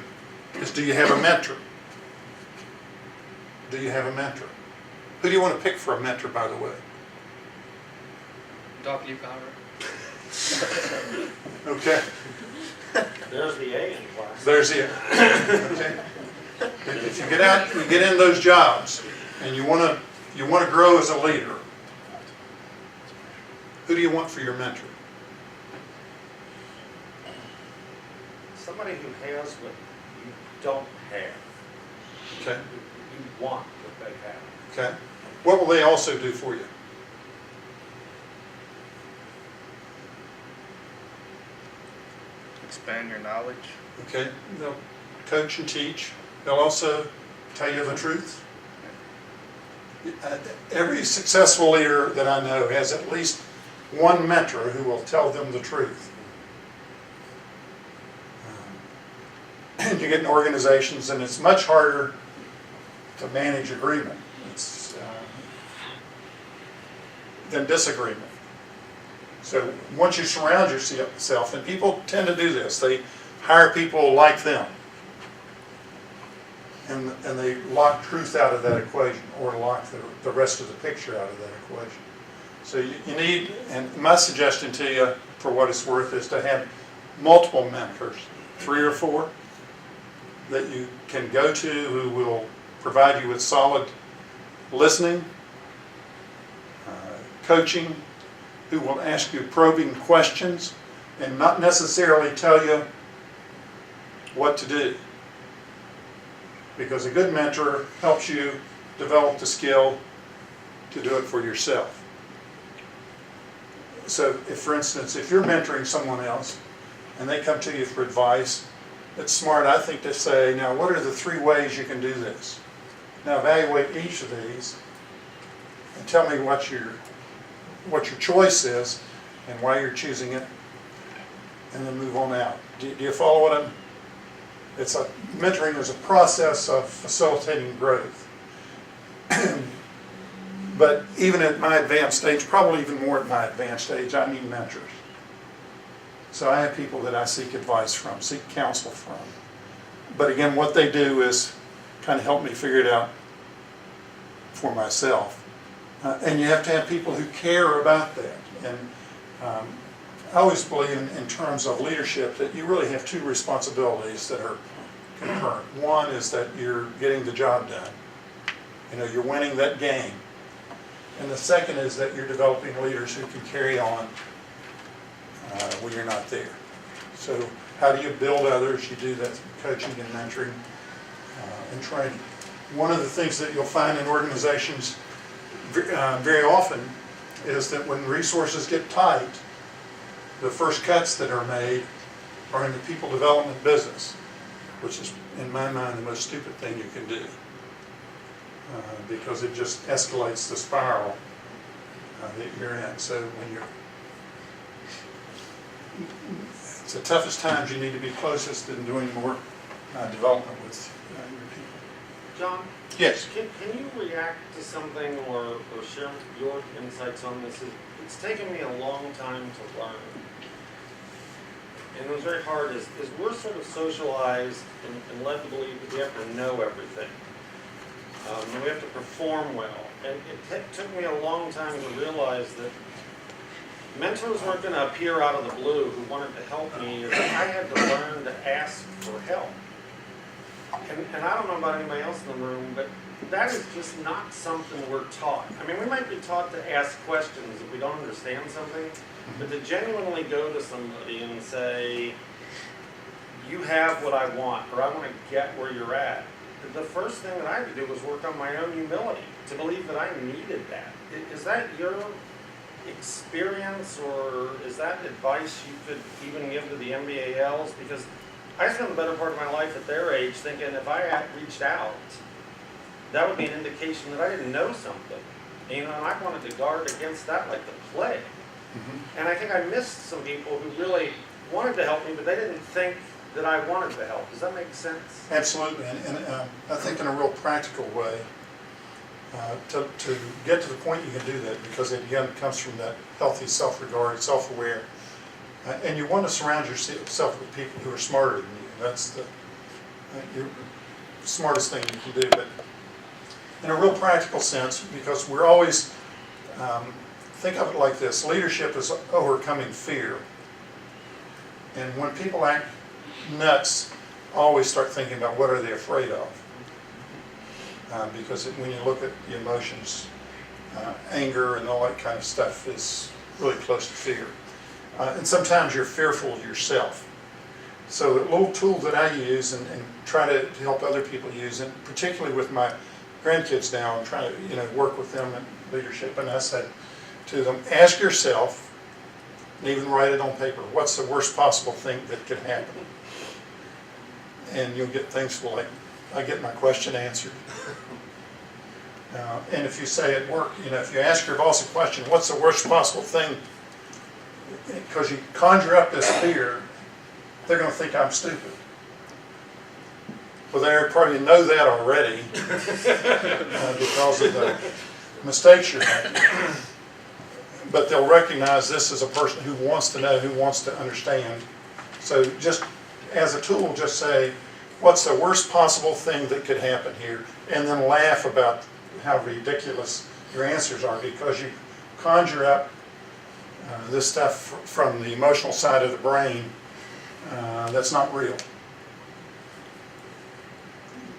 [SPEAKER 1] is, do you have a mentor? Do you have a mentor? Who do you want to pick for a mentor, by the way?
[SPEAKER 7] Doc Lukeauer.
[SPEAKER 1] Okay.
[SPEAKER 6] There's the A in class.
[SPEAKER 1] There's the A. Okay. If you get out, you get in those jobs, and you want to grow as a leader, who do you want for your mentor?
[SPEAKER 6] Somebody who has what you don't have.
[SPEAKER 1] Okay.
[SPEAKER 6] You want what they have.
[SPEAKER 1] Okay. What will they also do for you?
[SPEAKER 11] Expand your knowledge.
[SPEAKER 1] Okay. They'll coach and teach. They'll also tell you the truth. Every successful leader that I know has at least one mentor who will tell them the truth. And you get in organizations, and it's much harder to manage agreement than disagreement. So once you surround yourself, and people tend to do this, they hire people like them. And they lock truth out of that equation, or lock the rest of the picture out of that equation. So you need, and my suggestion to you, for what it's worth, is to have multiple mentors, 3 or 4, that you can go to who will provide you with solid listening, coaching, who will ask you probing questions and not necessarily tell you what to do. Because a good mentor helps you develop the skill to do it for yourself. So if, for instance, if you're mentoring someone else and they come to you for advice, it's smart, I think, to say, now what are the 3 ways you can do this? Now evaluate each of these and tell me what your choice is and why you're choosing it, and then move on out. Do you follow what I'm? Mentoring is a process of facilitating growth. But even at my advanced stage, probably even more at my advanced age, I need mentors. So I have people that I seek advice from, seek counsel from. But again, what they do is kind of help me figure it out for myself. And you have to have people who care about that. And I always believe in terms of leadership that you really have 2 responsibilities that are concurrent. One is that you're getting the job done. You know, you're winning that game. And the second is that you're developing leaders who can carry on when you're not there. So how do you build others? You do that through coaching and mentoring and training. One of the things that you'll find in organizations very often is that when resources get tight, the first cuts that are made are in the people development business, which is, in my mind, the most stupid thing you can do. Because it just escalates the spiral that you're in. So when it's the toughest times you need to be closest in doing more development with your people.
[SPEAKER 6] John?
[SPEAKER 1] Yes.
[SPEAKER 6] Can you react to something or share your insights on this? It's taken me a long time to learn. And it was very hard is we're sort of socialized and led to believe that we have to know everything. And we have to perform well. And it took me a long time to realize that mentors weren't going to appear out of the blue who wanted to help me. Is that I had to learn to ask for help. And I don't know about anybody else in the room, but that is just not something we're taught. I mean, we might be taught to ask questions if we don't understand something, but to genuinely go to somebody and say, you have what I want, or I want to get where you're at. The first thing that I had to do was work on my own humility, to believe that I needed that. Is that your experience, or is that advice you could even give to the MBALs? Because I spent the better part of my life at their age thinking if I had reached out, that would be an indication that I didn't know something. And I wanted to guard against that like the plague. Mm-hmm. And I think I missed some people who really wanted to help me, but they didn't think that I wanted to help. Does that make sense?
[SPEAKER 1] Absolutely, and I think in a real practical way, to get to the point you can do that, because it again comes from that healthy self-regard, self-aware, and you want to surround yourself with people who are smarter than you. That's the smartest thing you can do. But in a real practical sense, because we're always, think of it like this, leadership is overcoming fear. And when people act nuts, always start thinking about what are they afraid of. Because when you look at the emotions, anger and all that kind of stuff is really close to fear. And sometimes you're fearful of yourself. So a little tool that I use and try to help other people use, and particularly with my grandkids now, I'm trying to work with them in leadership, and I say to them, ask yourself, and even write it on paper, what's the worst possible thing that could happen? And you'll get things like, I get my question answered. And if you say at work, if you ask your boss a question, what's the worst possible thing? Because you conjure up this fear, they're going to think I'm stupid. Well, they probably know that already because of the mistakes you're making. But they'll recognize this as a person who wants to know, who wants to understand. So just as a tool, just say, what's the worst possible thing that could happen here? And then laugh about how ridiculous your answers are, because you conjure up this stuff from the emotional side of the brain that's not real.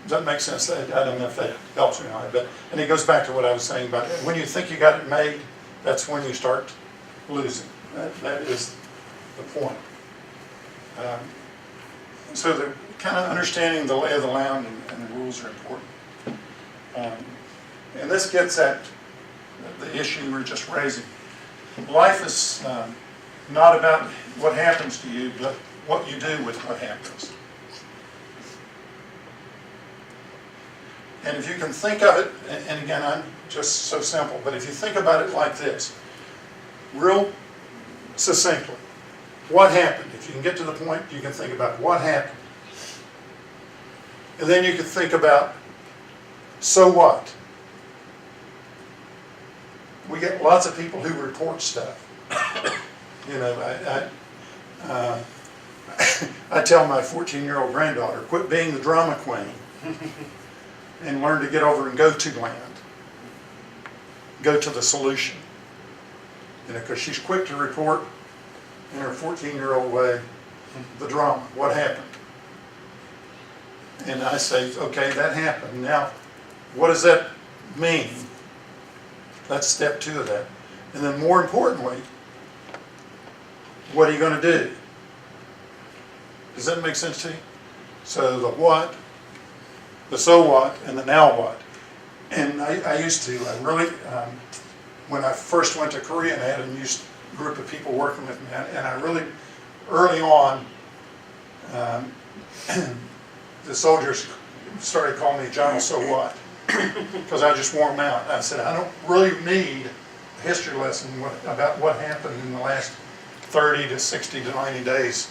[SPEAKER 1] Does that make sense? I don't know if that helps or not. And it goes back to what I was saying about when you think you got it made, that's when you start losing. That is the point. So kind of understanding the lay of the land and the rules are important. And this gets at the issue you were just raising. Life is not about what happens to you, but what you do with what happens. And if you can think of it, and again, I'm just so simple, but if you think about it like this, real succinctly, what happened? If you can get to the point, you can think about what happened. And then you can think about, so what? We get lots of people who report stuff. You know, I tell my 14-year-old granddaughter, quit being the drama queen and learn to get over and go to land. Go to the solution. You know, because she's quick to report in her 14-year-old way the drama, what happened. And I say, okay, that happened. Now, what does that mean? That's step 2 of that. And then more importantly, what are you going to do? Does that make sense to you? So the what, the so what, and the now what. And I used to really, when I first went to Korea and I had a new group of people working with me, and I really, early on, the soldiers started calling me John, so what? Because I just wore them out. I said, I don't really need a history lesson about what happened in the last 30 to 60 to 90 days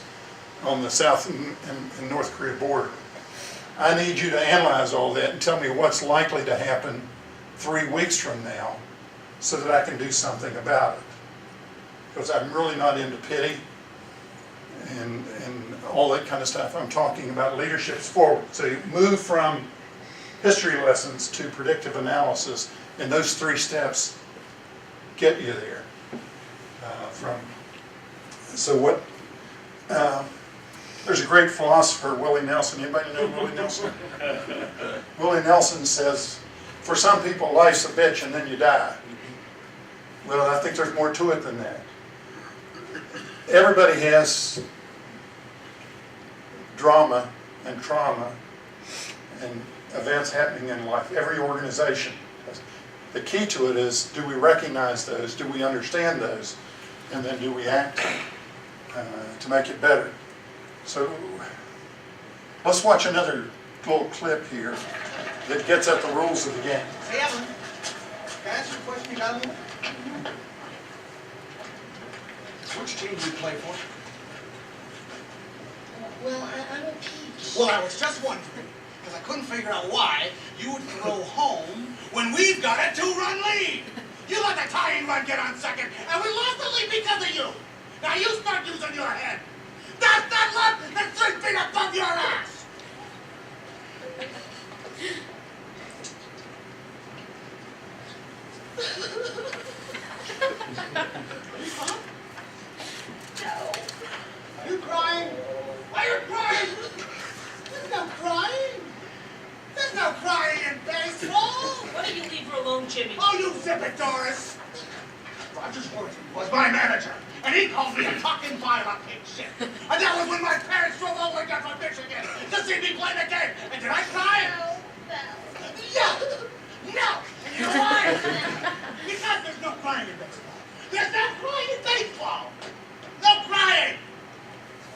[SPEAKER 1] on the South and North Korea border. I need you to analyze all that and tell me what's likely to happen 3 weeks from now so that I can do something about it. Because I'm really not into pity and all that kind of stuff. I'm talking about leadership's forward. So you move from history lessons to predictive analysis, and those 3 steps get you there. There's a great philosopher, Willie Nelson. Anybody know Willie Nelson? Willie Nelson says, for some people, life's a bitch and then you die. Well, I think there's more to it than that. Everybody has drama and trauma and events happening in life, every organization. The key to it is, do we recognize those, do we understand those, and then do we act to make it better? So let's watch another little clip here that gets at the rules of the game.
[SPEAKER 9] Hey, Evan, can I ask you a question? You got a minute? Which team do you play for?
[SPEAKER 23] Well, I'm a peach.
[SPEAKER 9] Well, I was just wondering, because I couldn't figure out why you would throw home when we've got a 2-run lead. You let the tying run get on second, and we lost the lead because of you. Now you start using your head. That's that left that's 3 feet above your ass. Are you crying? Are you crying? There's no crying. There's no crying in baseball.
[SPEAKER 5] Why don't you leave her alone, Jimmy?
[SPEAKER 9] Oh, you zip it, Doris. Roger Schwartz was my manager, and he called me a talking pile of pig shit. And that was when my parents drove all the way down from Michigan to see me play the game. And did I cry? No. No. And you know why? Because there's no crying in baseball. There's no crying in baseball. No crying.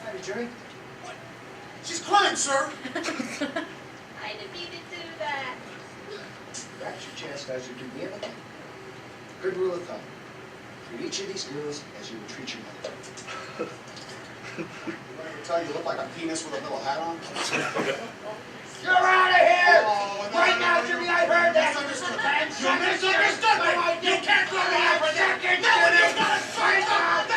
[SPEAKER 23] Hi, Jerry.
[SPEAKER 9] What? She's crying, sir.
[SPEAKER 23] I didn't mean to do that. Perhaps you chastise her too vehemently. Good rule of thumb. Treat each of these girls as you would treat your mother.
[SPEAKER 9] You want to tell you look like a penis with a little hat on? You're out of here! Right now, Jimmy, I heard that! You misunderstood me! You can't throw me out for that! No one is gonna fight out!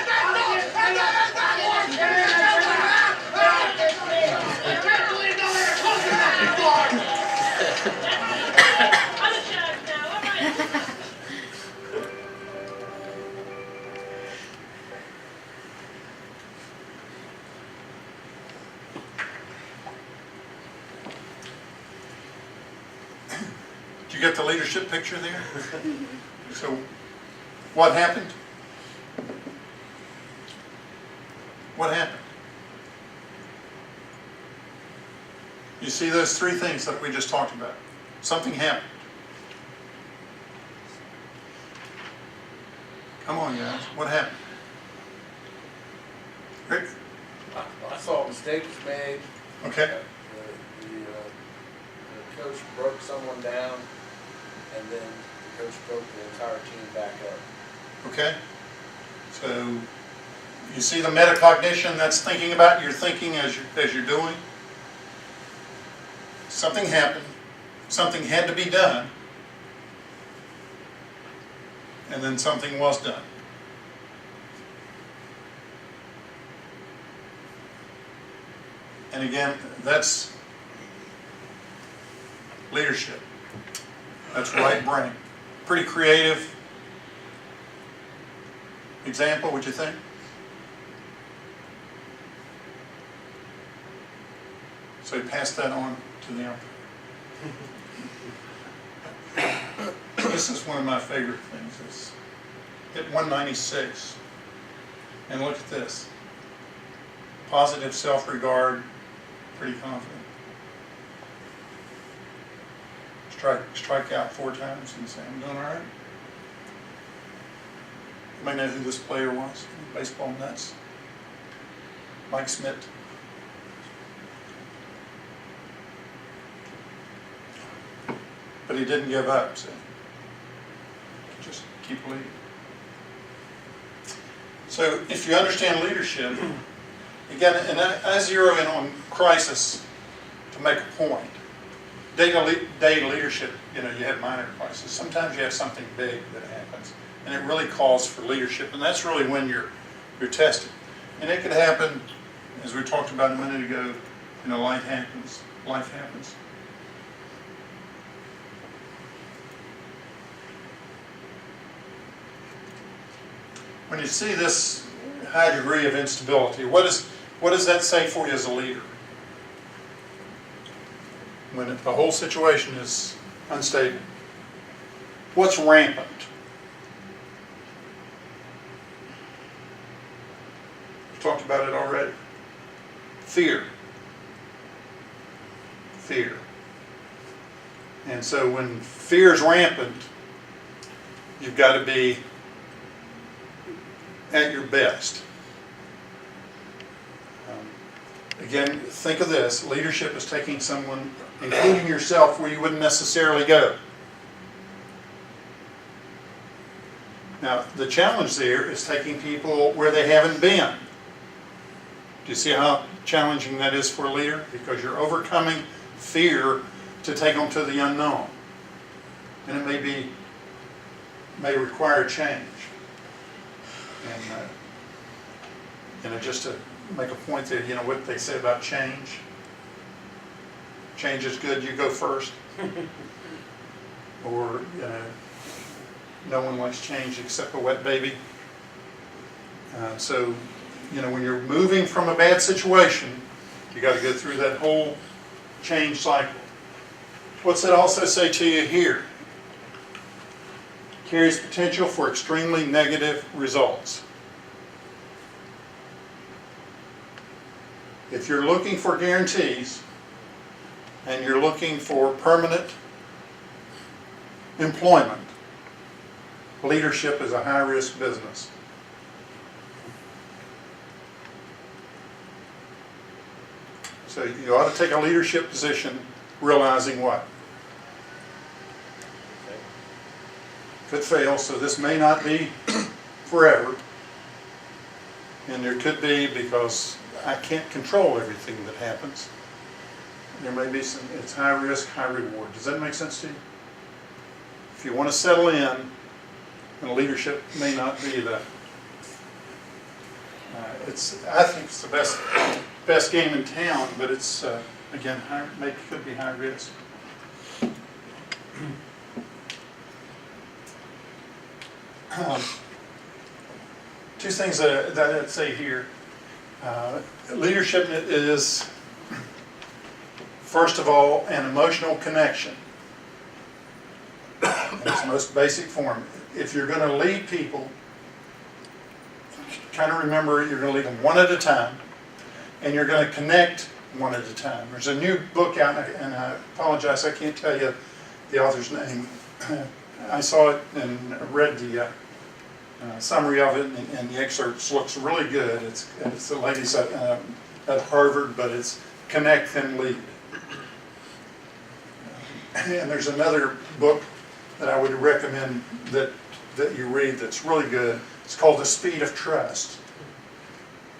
[SPEAKER 5] I'm a judge now, all right.
[SPEAKER 1] Did you get the leadership picture there? So, what happened? What happened? You see those three things that we just talked about. Something happened. Come on, guys. What happened? Rick?
[SPEAKER 10] I saw a mistake was made.
[SPEAKER 1] Okay.
[SPEAKER 10] The coach broke someone down, and then the coach broke the entire team back up.
[SPEAKER 1] Okay. So you see the metacognition that's thinking about your thinking as you're doing. Something happened. Something had to be done. And then something was done. And again, that's leadership. That's right brain. Pretty creative example, would you think? So you pass that on to them. This is one of my favorite things. It's hit 196. And look at this. Positive self-regard, pretty confident. Strike out 4 times and say, I'm doing all right. You may know who this player was, baseball nuts. Mike Smith. But he didn't give up, see. Just keep leading. So if you understand leadership, again, and I zero in on crisis to make a point. Day leadership, you have minor crisis. Sometimes you have something big that happens, and it really calls for leadership, and that's really when you're tested. And it could happen, as we talked about a minute ago, life happens. Life happens. When you see this high degree of instability, what does that say for you as a leader? When the whole situation is unstable. What's rampant? We talked about it already. Fear. Fear. And so when fear is rampant, you've got to be at your best. Again, think of this. Leadership is taking someone, including yourself, where you wouldn't necessarily go. Now, the challenge there is taking people where they haven't been. Do you see how challenging that is for a leader? Because you're overcoming fear to take them to the unknown. And it may require change. And just to make a point there, what they say about change. Change is good, you go first. Or, no one likes change except a wet baby. So, when you're moving from a bad situation, you got to go through that whole change cycle. What's that also say to you here? Carries potential for extremely negative results. If you're looking for guarantees and you're looking for permanent employment, leadership is a high-risk business. So you ought to take a leadership position realizing what? Could fail, so this may not be forever. And there could be, because I can't control everything that happens. There may be some, it's high risk, high reward. Does that make sense to you? If you want to settle in, then leadership may not be the, I think it's the best game in town, but it's, again, could be high risk. Two things that I'd say here. Leadership is, first of all, an emotional connection. In its most basic form. If you're going to lead people, kind of remember you're going to lead them one at a time, and you're going to connect one at a time. There's a new book out, and I apologize, I can't tell you the author's name. I saw it and read the summary of it, and the excerpts looks really good. It's the ladies at Harvard, but it's Connect and Lead. And there's another book that I would recommend that you read that's really good. It's called The Speed of Trust.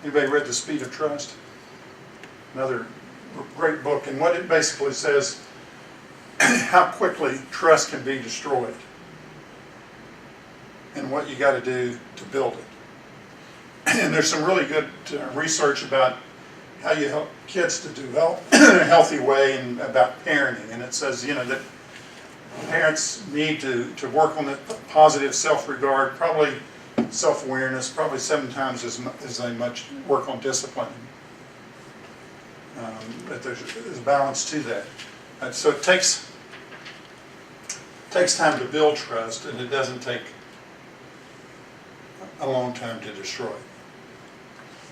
[SPEAKER 1] Anybody read The Speed of Trust? Another great book, and what it basically says, how quickly trust can be destroyed and what you got to do to build it. And there's some really good research about how you help kids to develop in a healthy way and about parenting. And it says, you know, that parents need to work on the positive self-regard, probably self-awareness, probably 7 times as they much work on discipline. But there's a balance to that. So it takes time to build trust, and it doesn't take a long time to destroy it.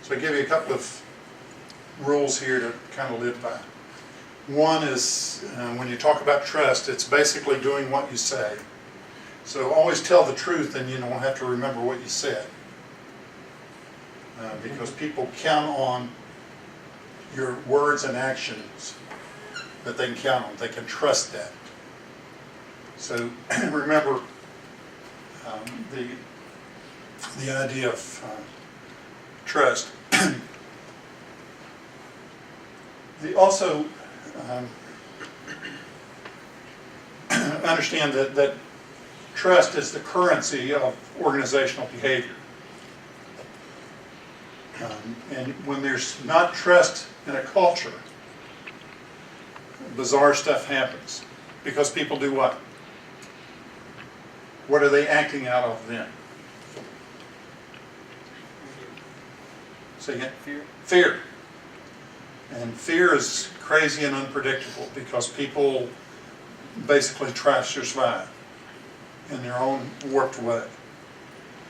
[SPEAKER 1] So I give you a couple of rules here to kind of live by. One is when you talk about trust, it's basically doing what you say. So always tell the truth, and you don't have to remember what you said. Because people count on your words and actions that they can count on. They can trust that. So remember the idea of trust. Also understand that trust is the currency of organizational behavior. And when there's not trust in a culture, bizarre stuff happens. Because people do what? What are they acting out of then? Say again?
[SPEAKER 7] Fear.
[SPEAKER 1] Fear. And fear is crazy and unpredictable because people basically try to survive in their own warped way.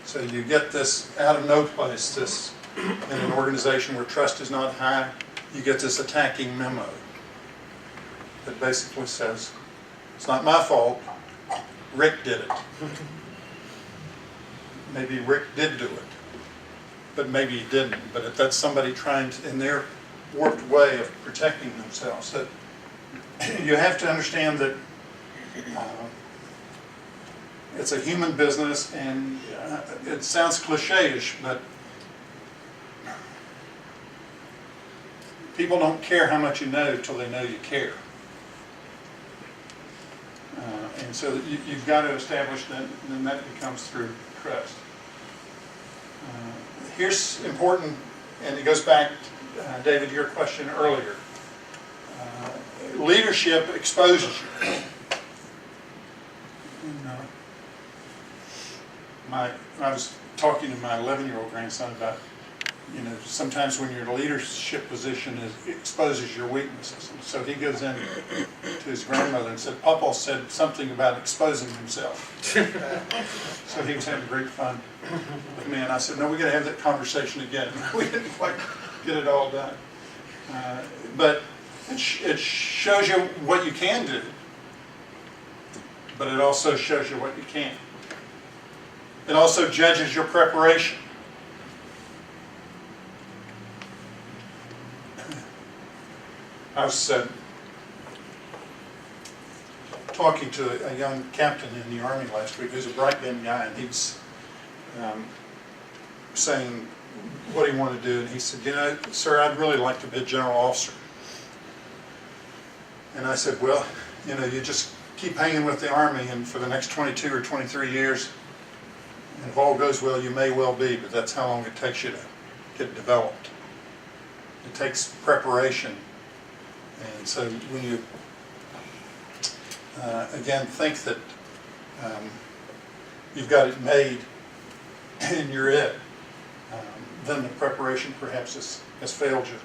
[SPEAKER 1] So you get this out of no place, this in an organization where trust is not high, you get this attacking memo that basically says, it's not my fault, Rick did it. Maybe Rick did do it, but maybe he didn't. But if that's somebody trying to, in their warped way of protecting themselves, that you have to understand that it's a human business, and it sounds cliche-ish, but people don't care how much you know till they know you care. And so you've got to establish that, and then that becomes through trust. Here's important, and it goes back, David, to your question earlier. Leadership exposes you. I was talking to my 11-year-old grandson about, you know, sometimes when you're in a leadership position, it exposes your weaknesses. And so he goes in to his grandmother and said, Papa said something about exposing himself. So he was having great fun with me. And I said, no, we got to have that conversation again. We didn't quite get it all done. But it shows you what you can do, but it also shows you what you can't. It also judges your preparation. I was talking to a young captain in the Army last week who's a bright young guy, and he was saying what he wanted to do, and he said, you know, sir, I'd really like to be a general officer. And I said, well, you know, you just keep hanging with the Army, and for the next 22 or 23 years, and if all goes well, you may well be, but that's how long it takes you to get developed. It takes preparation. And so when you, again, think that you've got it made and you're it, then the preparation perhaps has failed you.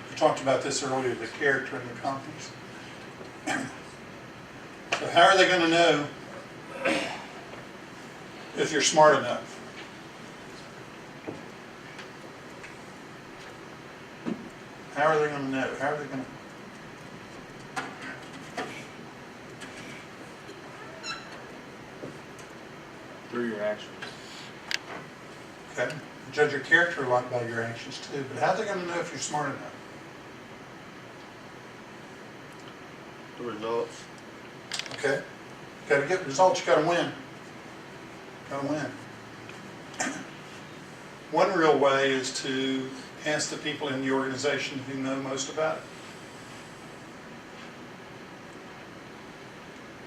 [SPEAKER 1] We talked about this earlier, the character and the competence. So how are they going to know if you're smart enough? How are they gonna know? How are they gonna?
[SPEAKER 6] Through your actions.
[SPEAKER 1] Okay. You judge your character a lot by your actions too, but how are they gonna know if you're smart enough?
[SPEAKER 11] The results.
[SPEAKER 1] Okay. Gotta get results, you gotta win. Gotta win. One real way is to ask the people in the organization who know most about it.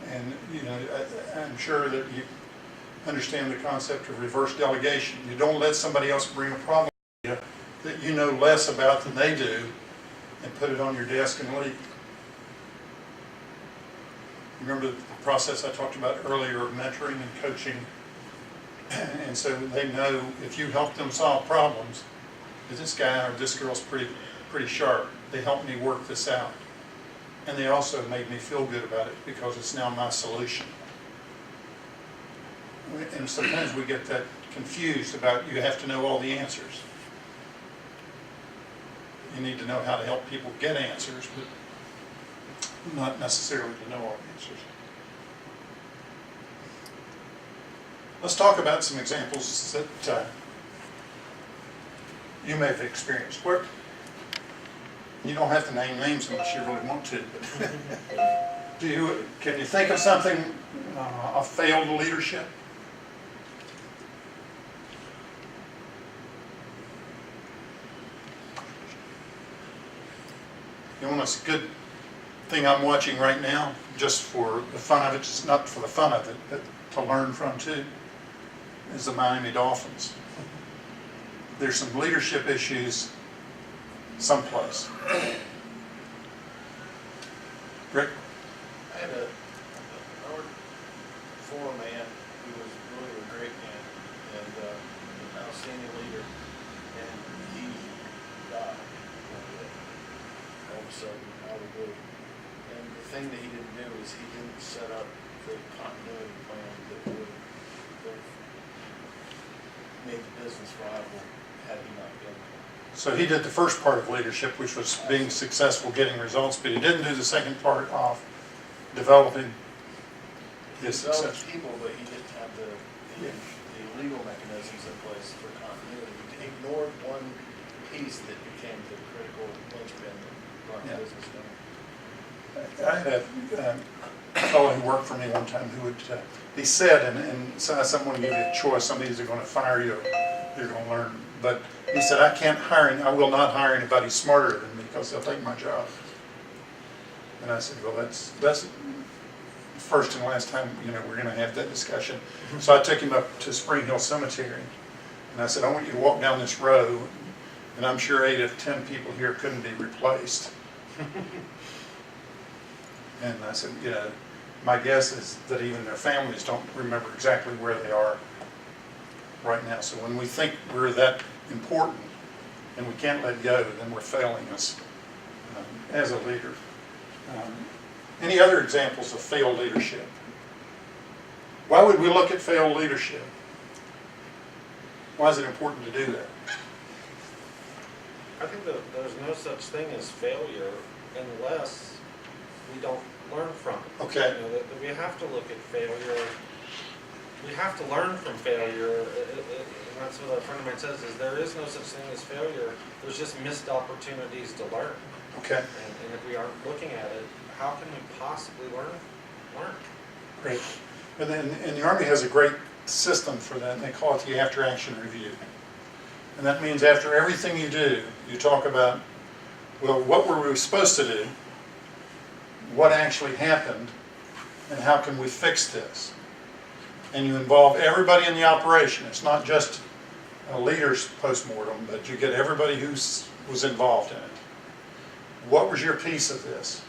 [SPEAKER 1] And, you know, I'm sure that you understand the concept of reverse delegation. You don't let somebody else bring a problem to you that you know less about than they do and put it on your desk and leave. Remember the process I talked about earlier of mentoring and coaching? And so they know if you help them solve problems, that this guy or this girl's pretty sharp. They helped me work this out. And they also made me feel good about it because it's now my solution. And sometimes we get that confused about you have to know all the answers. You need to know how to help people get answers, but not necessarily to know all the answers. Let's talk about some examples that you may have experienced. Where, you don't have to name names unless you really want to. But can you think of something, a failed leadership? You know, it's a good thing I'm watching right now, just for the fun of it, just not for the fun of it, but to learn from too, is the Miami Dolphins. There's some leadership issues someplace. Rick?
[SPEAKER 4] I had an former man who was really a great man and an outstanding leader, and he died all of a sudden out of the blue. And the thing that he didn't do is he didn't set up the continuity plan that would have made the business viable had he not been there.
[SPEAKER 1] So he did the first part of leadership, which was being successful, getting results, but he didn't do the second part of developing his success.
[SPEAKER 4] People, but he didn't have the legal mechanisms in place for continuity. He ignored one piece that became the critical linchpin that brought the business down.
[SPEAKER 1] I had a fellow who worked for me one time who would, he said, and someone gave you a choice, somebody's either going to fire you or you're going to learn. But he said, I will not hire anybody smarter than me because they'll take my job. And I said, well, that's the first and last time, you know, we're going to have that discussion. So I took him up to Spring Hill Cemetery, and I said, I want you to walk down this row, and I'm sure 8 of 10 people here couldn't be replaced. And I said, you know, my guess is that even their families don't remember exactly where they are right now. So when we think we're that important and we can't let go, then we're failing us as a leader. Any other examples of failed leadership? Why would we look at failed leadership? Why is it important to do that?
[SPEAKER 6] I think that there's no such thing as failure unless we don't learn from it.
[SPEAKER 1] Okay.
[SPEAKER 6] You know, that we have to look at failure. We have to learn from failure. And that's what a friend of mine says, is there is no such thing as failure. There's just missed opportunities to learn.
[SPEAKER 1] Okay.
[SPEAKER 6] And if we aren't looking at it, how can we possibly learn?
[SPEAKER 1] Great. And the Army has a great system for that, and they call it the after-action review. And that means after everything you do, you talk about, well, what were we supposed to do? What actually happened? And how can we fix this? And you involve everybody in the operation. It's not just a leader's postmortem, but you get everybody who was involved in it. What was your piece of this?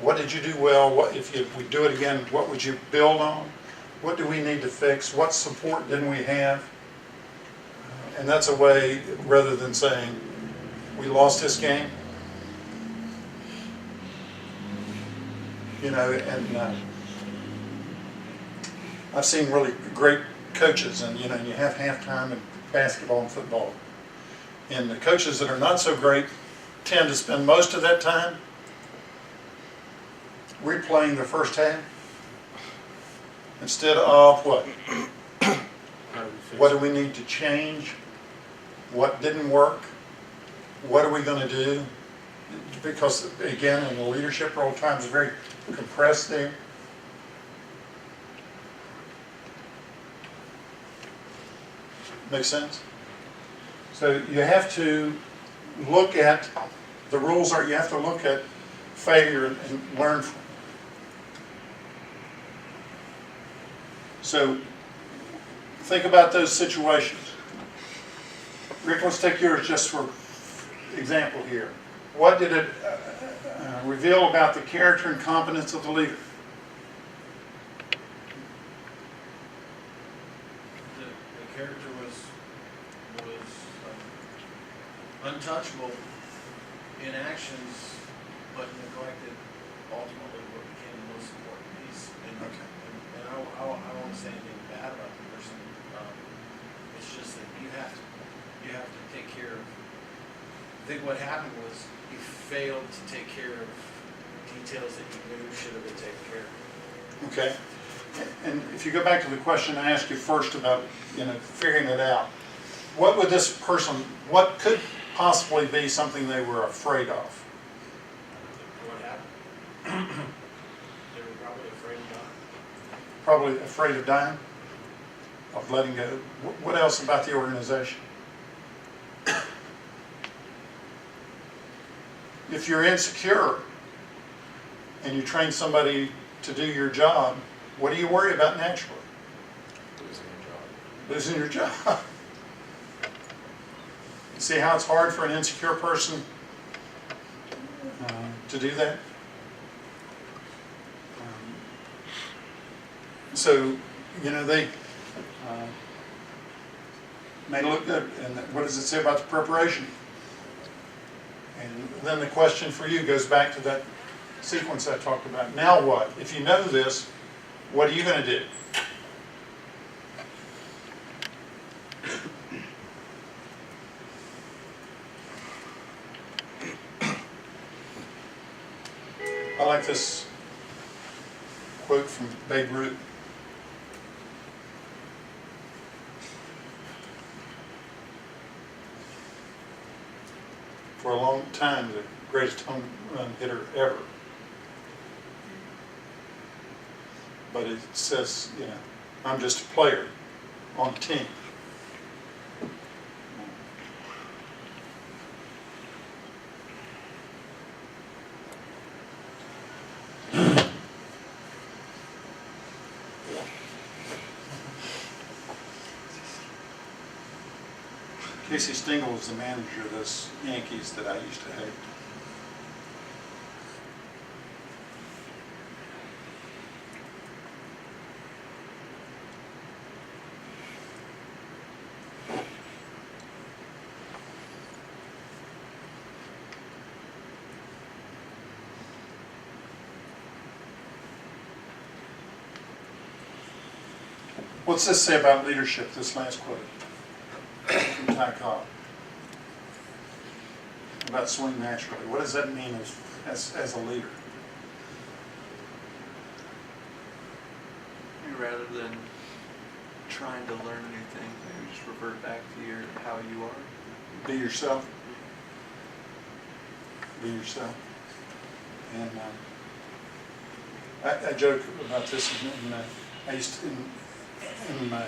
[SPEAKER 1] What did you do well? What, if we do it again, what would you build on? What do we need to fix? What support didn't we have? And that's a way, rather than saying, we lost this game. You know, and I've seen really great coaches, and you know, you have halftime in basketball and football. And the coaches that are not so great tend to spend most of that time replaying the first half instead of what? What do we need to change? What didn't work? What are we going to do? Because again, in the leadership role, time is very compressed there. Make sense? So you have to look at the rules. You have to look at failure and learn from it. So think about those situations. Rick, let's take yours just for example here. What did it reveal about the character and competence of the leader?
[SPEAKER 4] The character was untouchable in actions, but neglected ultimately what became the most important piece. And, and I don't want to say anything bad about the person. It's just that you have to take care of. I think what happened was he failed to take care of details that he knew should have been taken care of.
[SPEAKER 1] Okay. And if you go back to the question I asked you first about, figuring it out, what would this person, what could possibly be something they were afraid of?
[SPEAKER 4] What happened? They were probably afraid of dying.
[SPEAKER 1] Probably afraid of dying, of letting go. What else about the organization? If you're insecure and you train somebody to do your job, what do you worry about naturally? Losing your job. You see how it's hard for an insecure person to do that? So, they may look good. And what does it say about the preparation? And then the question for you goes back to that sequence I talked about. Now what? If you know this, what are you going to do? I like this quote from Babe Ruth. For a long time, the greatest home run hitter ever. But it says, I'm just a player on a team. Casey Stengel was the manager of those Yankees that I used to hate. What's this say about leadership, this last quote from Ty Cobb? About swing naturally. What does that mean as a leader?
[SPEAKER 20] Rather than trying to learn new things, maybe just revert back to how you are.
[SPEAKER 1] Be yourself. Be yourself. And I joke about this. I used to, in my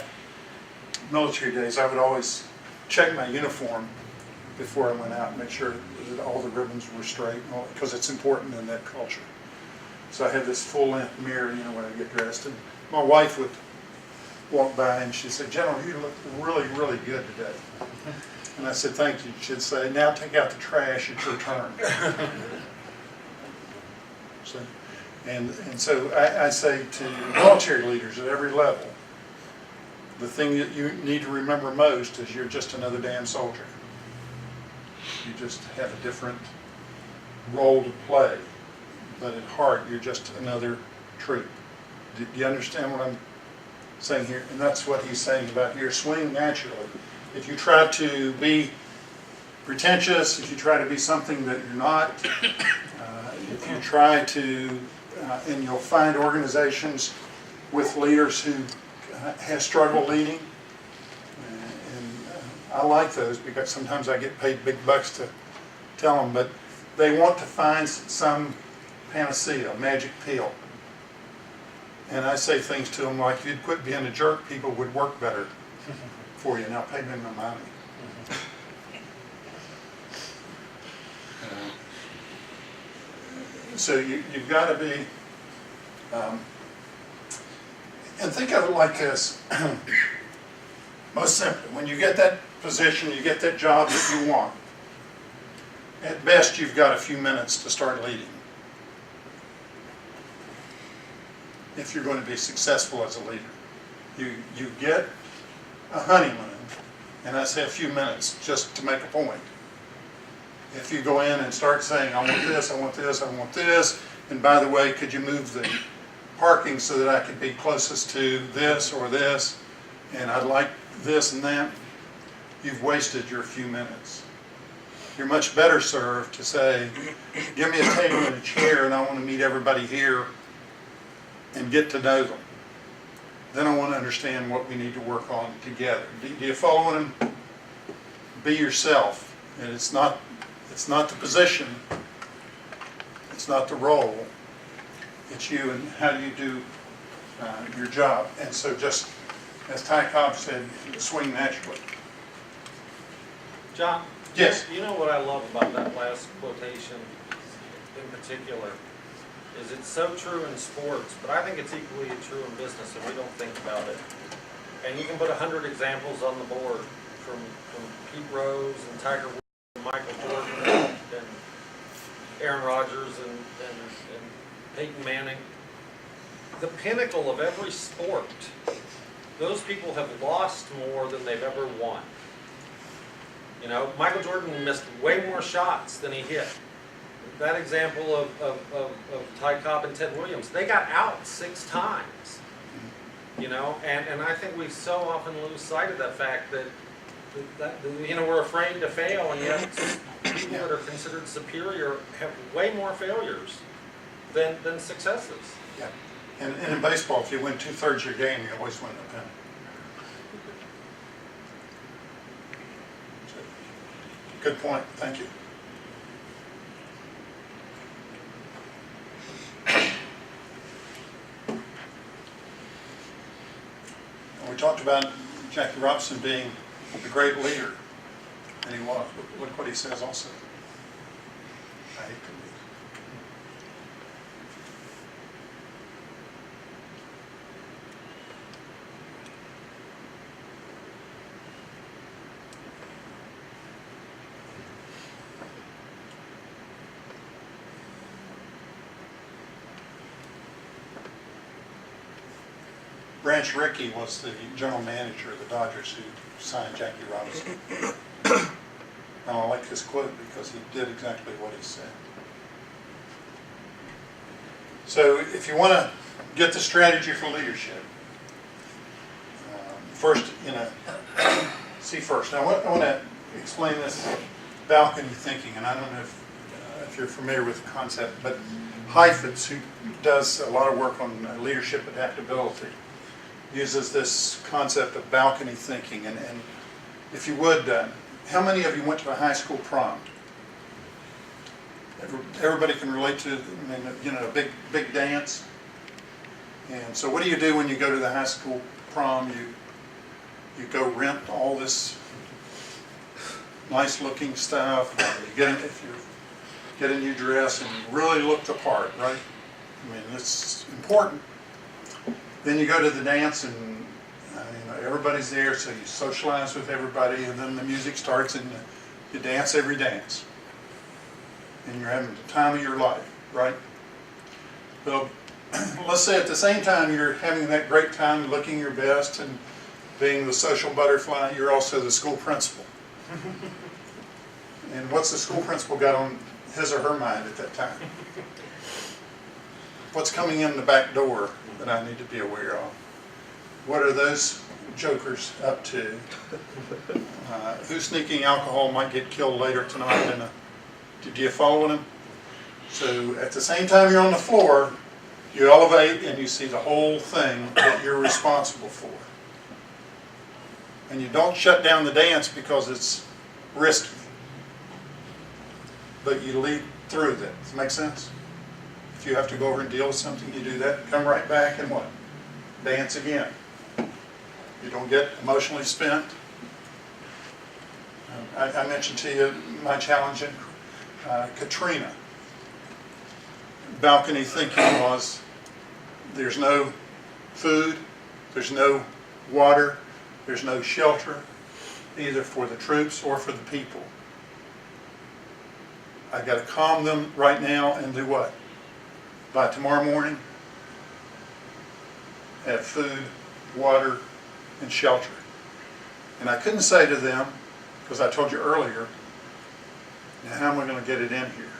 [SPEAKER 1] military days, I would always check my uniform before I went out and make sure that all the ribbons were straight, because it's important in that culture. So I had this full-length mirror, when I get dressed, and my wife would walk by and she said, "General, you look really, really good today." And I said, "Thank you." She'd say, "Now take out the trash, it's your turn." So, and so I say to military leaders at every level, the thing that you need to remember most is you're just another damn soldier. You just have a different role to play, but at heart you're just another troop. Do you understand what I'm saying here? And that's what he's saying about here. Swing naturally. If you try to be pretentious, if you try to be something that you're not, if you try to, and you'll find organizations with leaders who have struggled leading. I like those because sometimes I get paid big bucks to tell them, but they want to find some panacea, magic pill. And I say things to them like, if you'd quit being a jerk, people would work better for you. Now pay me my money. So you've got to be, and think of it like this. Most simply, when you get that position, you get that job that you want, at best you've got a few minutes to start leading. If you're going to be successful as a leader. You get a honeymoon, and I say a few minutes just to make a point. If you go in and start saying, I want this, I want this, I want this, and by the way, could you move the parking so that I could be closest to this or this, and I'd like this and that, you've wasted your few minutes. You're much better served to say, give me a table and a chair and I want to meet everybody here and get to know them. Then I want to understand what we need to work on together. Do you follow him? Be yourself. And it's not the position, it's not the role, it's you and how you do your job. And so just, as Ty Cobb said, swing naturally.
[SPEAKER 6] John?
[SPEAKER 1] Yes.
[SPEAKER 6] You know what I love about that last quotation in particular is it's so true in sports, but I think it's equally true in business, and we don't think about it. And you can put 100 examples on the board from Pete Rose and Tiger Woods and Michael Jordan and Aaron Rodgers and Peyton Manning. The pinnacle of every sport, those people have lost more than they've ever won. You know, Michael Jordan missed way more shots than he hit. That example of Ty Cobb and Ted Williams, they got out 6 times. You know, and I think we so often lose sight of that fact that you know, we're afraid to fail, and yet people that are considered superior have way more failures than successes.
[SPEAKER 1] Yeah. And in baseball, if you win 2/3 of your game, you always win the pennant. Good point. Thank you. We talked about Jackie Robinson being the great leader, and he was. Look what he says also. I hate to lead. Branch Rickey was the general manager of the Dodgers who signed Jackie Robinson. And I like this quote because he did exactly what he said. So if you want to get the strategy for leadership, first, see first. Now I want to explain this balcony thinking, and I don't know if you're familiar with the concept, but Heifetz, who does a lot of work on leadership adaptability, uses this concept of balcony thinking. And if you would, how many of you went to a high school prom? Everybody can relate to, a big dance. And so what do you do when you go to the high school prom? You go rent all this nice looking stuff. If you get a new dress and you really look the part, right? It's important. Then you go to the dance and everybody's there, so you socialize with everybody, and then the music starts and you dance every dance. And you're having the time of your life, right? Well, let's say at the same time you're having that great time looking your best and being the social butterfly, you're also the school principal. And what's the school principal got on his or her mind at that time? What's coming in the back door that I need to be aware of? What are those jokers up to? Who's sneaking alcohol might get killed later tonight in a, did you follow them? So at the same time you're on the floor, you elevate and you see the whole thing that you're responsible for. And you don't shut down the dance because it's risky. But you lead through that. Does that make sense? If you have to go over and deal with something, you do that, come right back and what? Dance again. You don't get emotionally spent. I mentioned to you my challenge in Katrina. Balcony thinking was there's no food, there's no water, there's no shelter, either for the troops or for the people. I got to calm them right now and do what? By tomorrow morning, have food, water, and shelter. And I couldn't say to them, because I told you earlier, now how am I going to get it in here?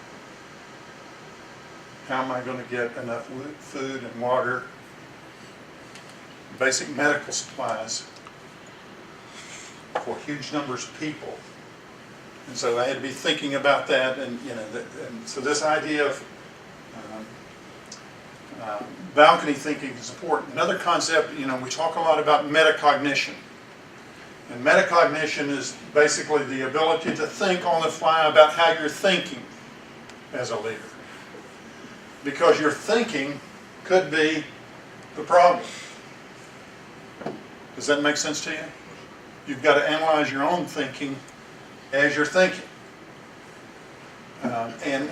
[SPEAKER 1] How am I going to get enough food and water, basic medical supplies for huge numbers of people? And so I had to be thinking about that, and and so this idea of balcony thinking is important. Another concept, we talk a lot about metacognition. And metacognition is basically the ability to think on the fly about how you're thinking as a leader. Because your thinking could be the problem. Does that make sense to you? You've got to analyze your own thinking as you're thinking. And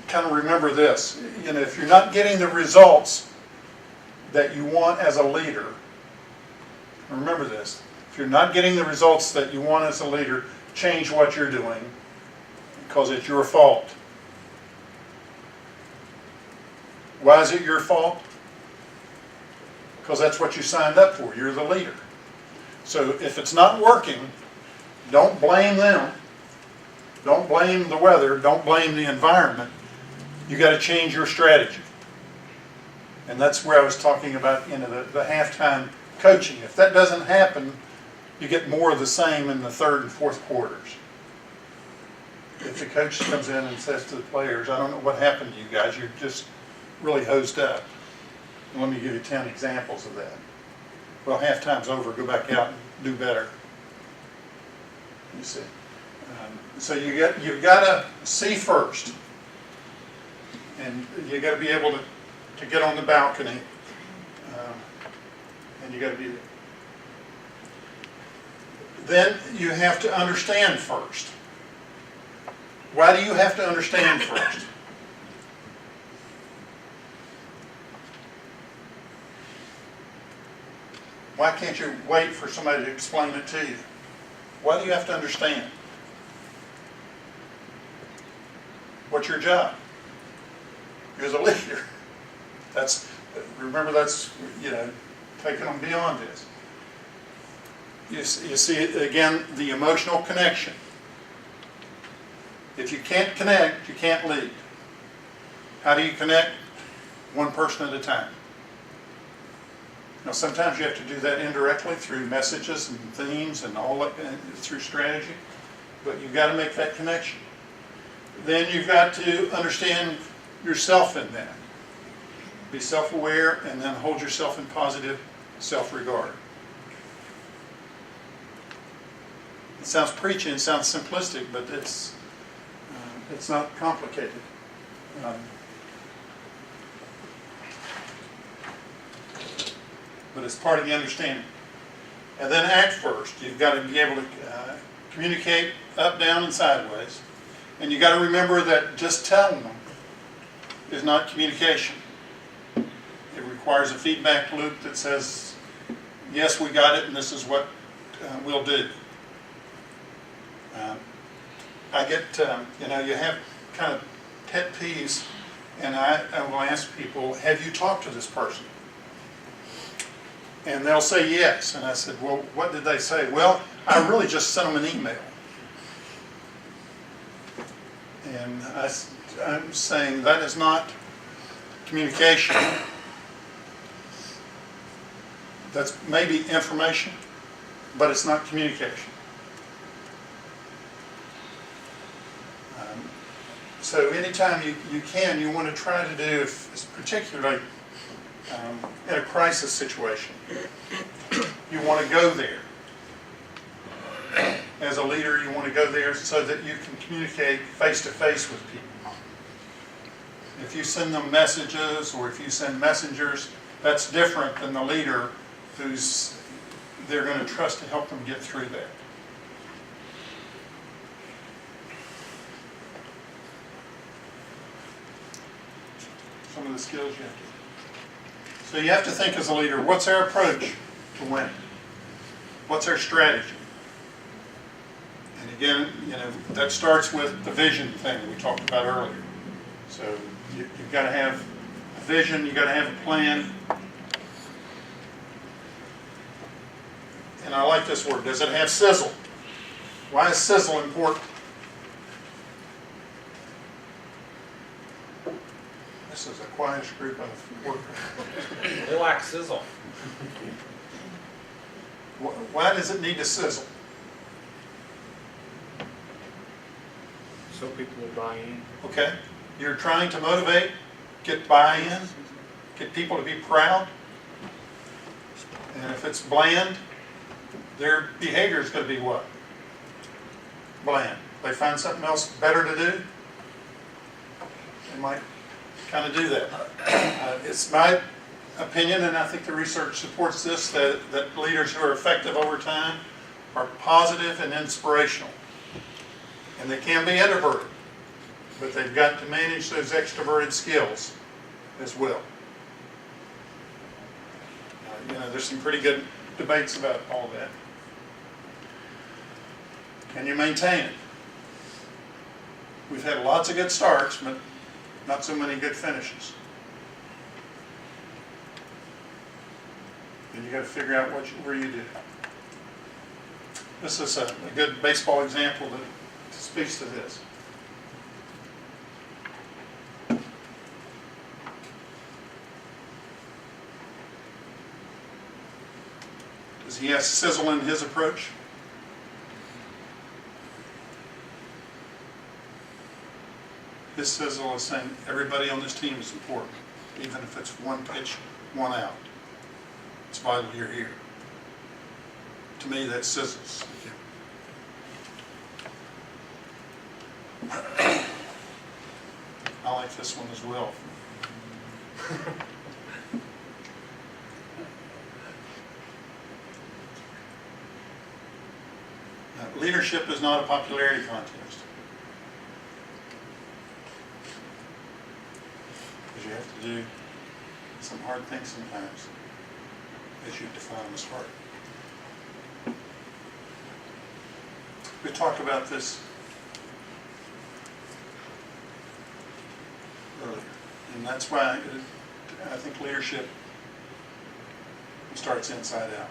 [SPEAKER 1] kind of remember this, if you're not getting the results that you want as a leader, remember this, if you're not getting the results that you want as a leader, change what you're doing because it's your fault. Why is it your fault? Because that's what you signed up for. You're the leader. So if it's not working, don't blame them. Don't blame the weather. Don't blame the environment. You got to change your strategy. And that's where I was talking about the halftime coaching. If that doesn't happen, you get more of the same in the third and fourth quarters. If the coach comes in and says to the players, I don't know what happened to you guys, you're just really hosed up. And let me give you 10 examples of that. Well, halftime's over, go back out and do better. You see. So you've got to see first. And you got to be able to get on the balcony. And you got to be there. Then you have to understand first. Why do you have to understand first? Why can't you wait for somebody to explain it to you? Why do you have to understand? What's your job? You're the leader. Remember that's, taking them beyond this. You see, again, the emotional connection. If you can't connect, you can't lead. How do you connect? One person at a time. Now, sometimes you have to do that indirectly through messages and themes and all that, through strategy, but you've got to make that connection. Then you've got to understand yourself in that. Be self-aware and then hold yourself in positive self-regard. It sounds preachy and sounds simplistic, but it's not complicated. But it's part of the understanding. And then act first. You've got to be able to communicate up, down, and sideways. And you've got to remember that just telling them is not communication. It requires a feedback loop that says, yes, we got it, and this is what we'll do. I get, you have kind of pet peeves, and I will ask people, have you talked to this person? And they'll say yes. And I said, well, what did they say? Well, I really just sent them an email. And I'm saying that is not communication. That's maybe information, but it's not communication. So anytime you want to try to do, particularly in a crisis situation, you want to go there. As a leader, you want to go there so that you can communicate face-to-face with people. If you send them messages or if you send messengers, that's different than the leader who's they're going to trust to help them get through that. Some of the skills you have to. So you have to think as a leader, what's our approach to winning? What's our strategy? And again, that starts with the vision thing we talked about earlier. So you've got to have a vision, you've got to have a plan. And I like this word. Does it have sizzle? Why is sizzle important? This is the quietest group I've worked with.
[SPEAKER 6] They lack sizzle.
[SPEAKER 1] Why does it need to sizzle?
[SPEAKER 7] So people will buy in.
[SPEAKER 1] Okay. You're trying to motivate, get buy-in, get people to be proud. And if it's bland, their behavior is going to be what? Bland. They find something else better to do, they might kind of do that. It's my opinion, and I think the research supports this, that leaders who are effective over time are positive and inspirational. And they can be introverted, but they've got to manage those extroverted skills as well. There's some pretty good debates about all that. Can you maintain it? We've had lots of good starts, but not so many good finishes. And you got to figure out where you do. This is a good baseball example that speaks to this. Does he have sizzle in his approach? His sizzle is saying everybody on this team is important, even if it's one pitch, one out. It's vital you're here. To me, that sizzles. I like this one as well. Leadership is not a popularity contest. Because you have to do some hard things sometimes, as you define them as hard. We talked about this earlier, and that's why I think leadership starts inside out.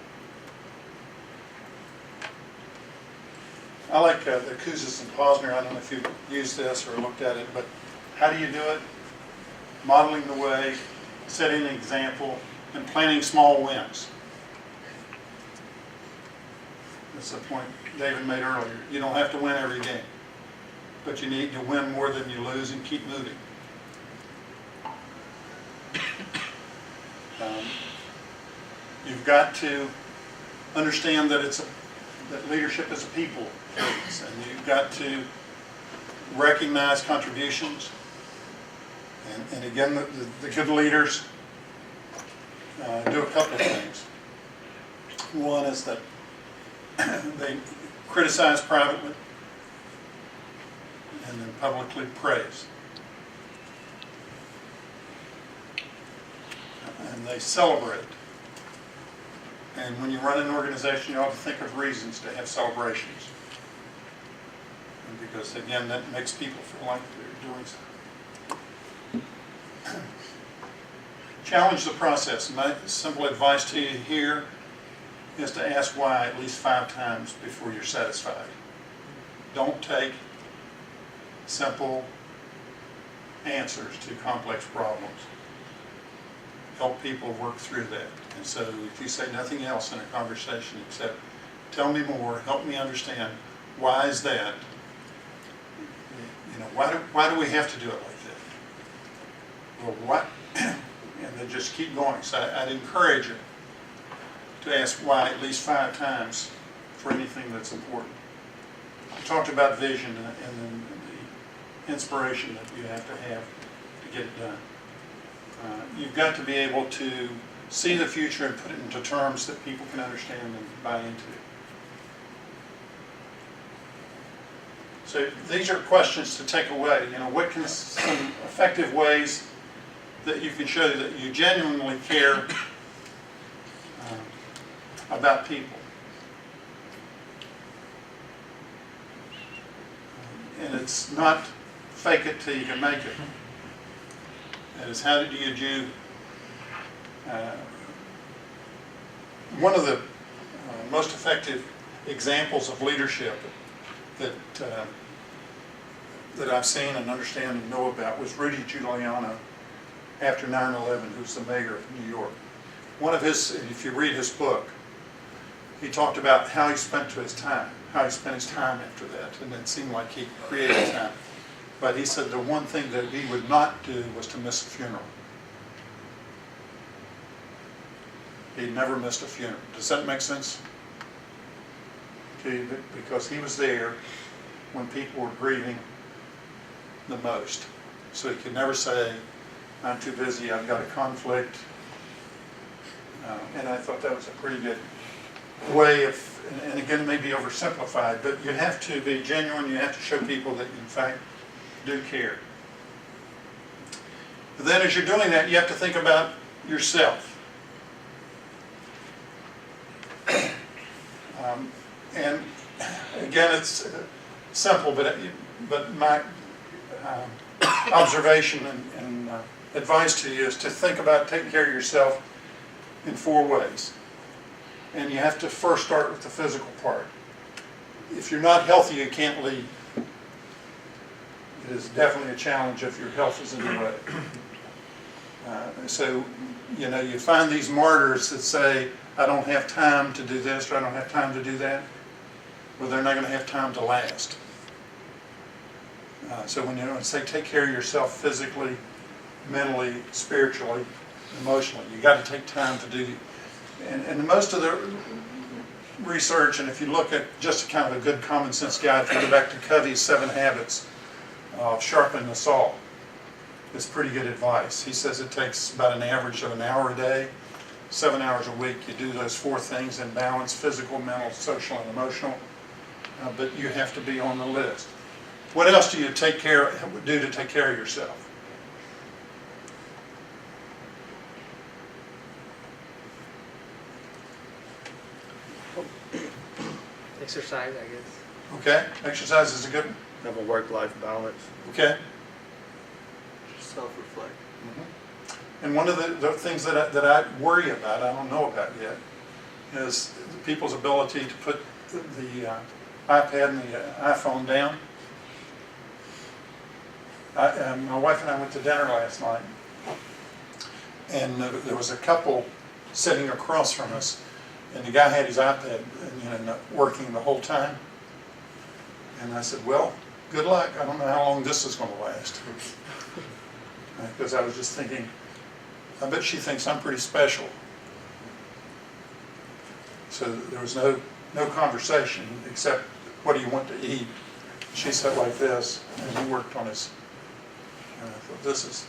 [SPEAKER 1] I like the Kouzes and Posner. I don't know if you've used this or looked at it, but how do you do it? Modeling the way, setting an example, and planning small wins. That's the point David made earlier. You don't have to win every game, but you need to win more than you lose and keep moving. You've got to understand that that leadership is a people phase, and you've got to recognize contributions. And again, the good leaders do a couple of things. One is that they criticize privately and then publicly praise. And they celebrate. And when you run an organization, you ought to think of reasons to have celebrations. And because, again, that makes people feel like they're doing something. Challenge the process. My simple advice to you here is to ask why at least 5 times before you're satisfied. Don't take simple answers to complex problems. help people work through that. And so if you say nothing else in a conversation except, tell me more, help me understand, why is that? You know, why do we have to do it like that? Well, what? And they just keep going. So I'd encourage you to ask why at least 5 times for anything that's important. We talked about vision and then the inspiration that you have to get it done. You've got to be able to see the future and put it into terms that people can understand and buy into. So these are questions to take away. You know, what can some effective ways that you can show that you genuinely care about people. And it's not fake it till you can make it. It is how do you do. One of the most effective examples of leadership that I've seen and understand and know about was Rudy Giuliani after 9/11, who's the mayor of New York. One of his, if you read his book, he talked about how he spent his time after that, and it seemed like he created time. But he said the one thing that he would not do was to miss a funeral. He never missed a funeral. Does that make sense to you? Because he was there when people were grieving the most. So he could never say, I'm too busy, I've got a conflict. And I thought that was a pretty good way of, and again, it may be oversimplified, but you have to be genuine, you have to show people that you in fact do care. But then as you're doing that, you have to think about yourself. And again, it's simple, but my observation and advice to you is to think about taking care of yourself in 4 ways. And you have to first start with the physical part. If you're not healthy, you can't lead. It is definitely a challenge if your health is in the way. So, you know, you find these martyrs that say, I don't have time to do this or I don't have time to do that. Well, they're not going to have time to last. So when you say take care of yourself physically, mentally, spiritually, emotionally, you got to take time to do. And most of the research, and if you look at just kind of a good common sense guide, if you go back to Covey's 7 Habits of Sharpening the Saw, it's pretty good advice. He says it takes about an average of an hour a day, 7 hours a week. You do those 4 things in balance: physical, mental, social, and emotional. But you have to be on the list. What else do you do to take care of yourself?
[SPEAKER 12] Exercise, I guess.
[SPEAKER 1] Okay, exercise is a good one.
[SPEAKER 11] Have a work-life balance.
[SPEAKER 1] Okay.
[SPEAKER 20] Self-reflect.
[SPEAKER 1] Mm-hmm. And one of the things that I worry about, I don't know about yet, is people's ability to put the iPad and the iPhone down. My wife and I went to dinner last night, and there was a couple sitting across from us, and the guy had his iPad working the whole time. And I said, well, good luck. I don't know how long this is going to last. Because I was just thinking, I bet she thinks I'm pretty special. So there was no conversation except, what do you want to eat? She said like this, and he worked on his, and I thought, this is,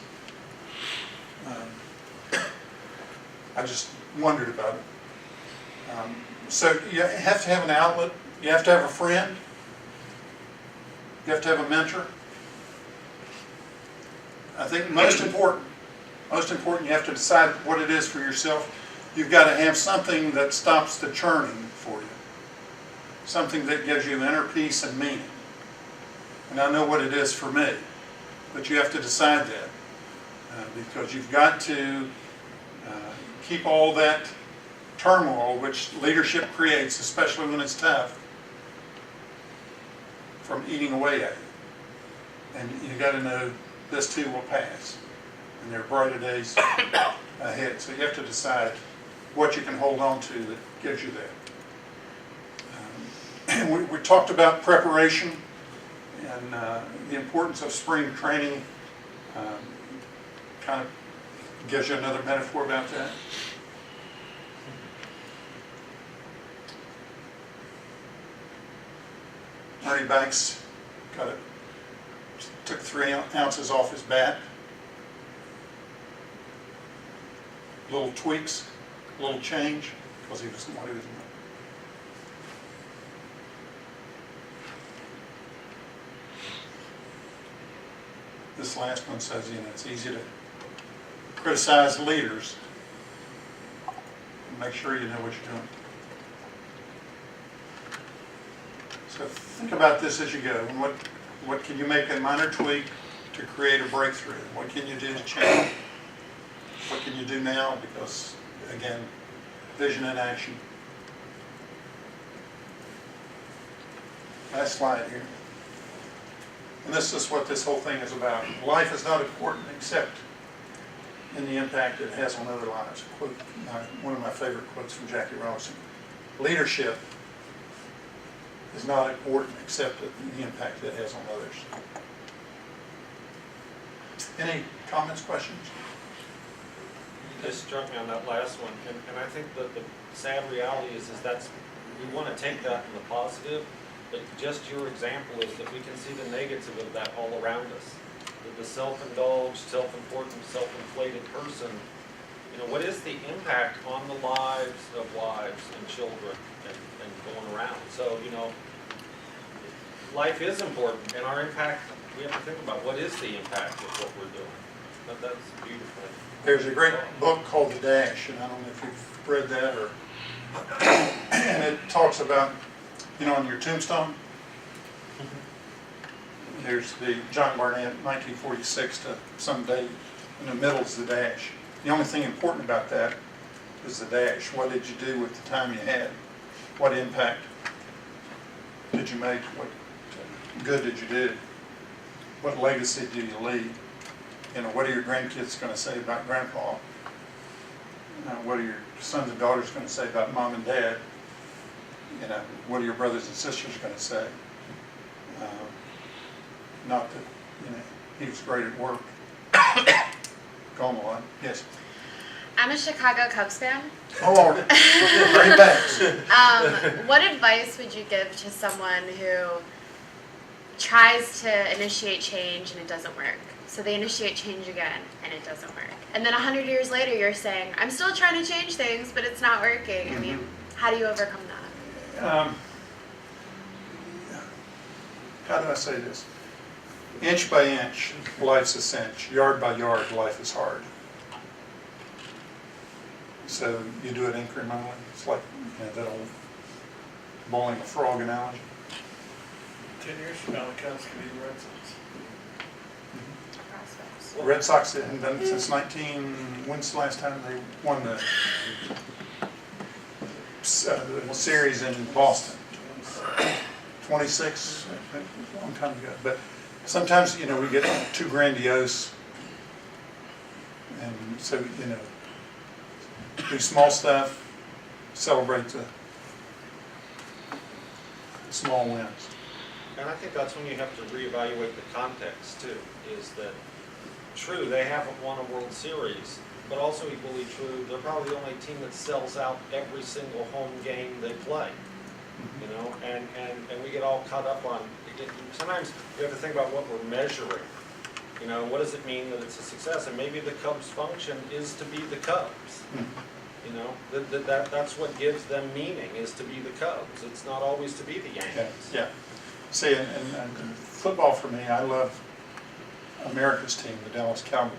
[SPEAKER 1] I just wondered about it. So you have to have an outlet, you have to have a friend, you have to have a mentor. I think most important, you have to decide what it is for yourself. You've got to have something that stops the churning for you. Something that gives you inner peace and meaning. And I know what it is for me, but you have to decide that. Because you've got to keep all that turmoil which leadership creates, especially when it's tough, from eating away at you. And you got to know this too will pass. And there are brighter days ahead. So you have to decide what you can hold on to that gives you that. And we talked about preparation and the importance of spring training. Kind of gives you another metaphor about that. Ernie Banks took 3 ounces off his bat. Little tweaks, little change, because he was what he was doing. This last one says, it's easy to criticize leaders. Make sure you know what you're doing. So think about this as you go. And what can you make a minor tweak to create a breakthrough? What can you do to change? What can you do now? Because, again, vision in action. Last slide here. And this is what this whole thing is about. Life is not important except in the impact it has on other lives. Quote, one of my favorite quotes from Jackie Robinson. Leadership is not important except the impact that it has on others. Any comments, questions?
[SPEAKER 6] You just struck me on that last one, and I think that the sad reality is that's, we want to take that in the positive, but just your example is that we can see the negative of that all around us. The self-indulged, self-important, self-inflated person, what is the impact on the lives of wives and children and going around? So, life is important, and our impact, we have to think about what is the impact of what we're doing. That's beautiful.
[SPEAKER 1] There's a great book called The Dash, and I don't know if you've read that or, and it talks about, on your tombstone, there's the John Barnette, 1946 to some date, in the middle is the dash. The only thing important about that is the dash. What did you do with the time you had? What impact did you make? What good did you do? What legacy do you leave? What are your grandkids going to say about grandpa? What are your sons and daughters going to say about mom and dad? What are your brothers and sisters going to say? Not that, he was great at work. Go on. Yes.
[SPEAKER 13] I'm a Chicago Cubs fan.
[SPEAKER 1] Oh, great backs.
[SPEAKER 13] What advice would you give to someone who tries to initiate change and it doesn't work? So they initiate change again and it doesn't work. And then 100 years later you're saying, I'm still trying to change things, but it's not working.
[SPEAKER 1] Mm-hmm.
[SPEAKER 13] I mean, how do you overcome that?
[SPEAKER 1] How do I say this? Inch by inch, life's a cinch. Yard by yard, life is hard. So you do it incrementally. It's like that old boiling a frog analogy.
[SPEAKER 4] 10 years from now, the Cubs could be the Red Sox.
[SPEAKER 1] The Red Sox haven't done it since when's the last time they won the series in Boston? 26, a long time ago. But sometimes, we get too grandiose. And so, do small stuff, celebrate the small wins.
[SPEAKER 6] And I think that's when you have to reevaluate the context too, is that true, they haven't won a World Series, but also equally true, they're probably the only team that sells out every single home game they play. And we get all caught up on, sometimes we have to think about what we're measuring. What does it mean that it's a success? And maybe the Cubs' function is to be the Cubs. That's what gives them meaning, is to be the Cubs. It's not always to be the Yankees.
[SPEAKER 1] Yeah. See, and football for me, I love America's team, the Dallas Cowboys.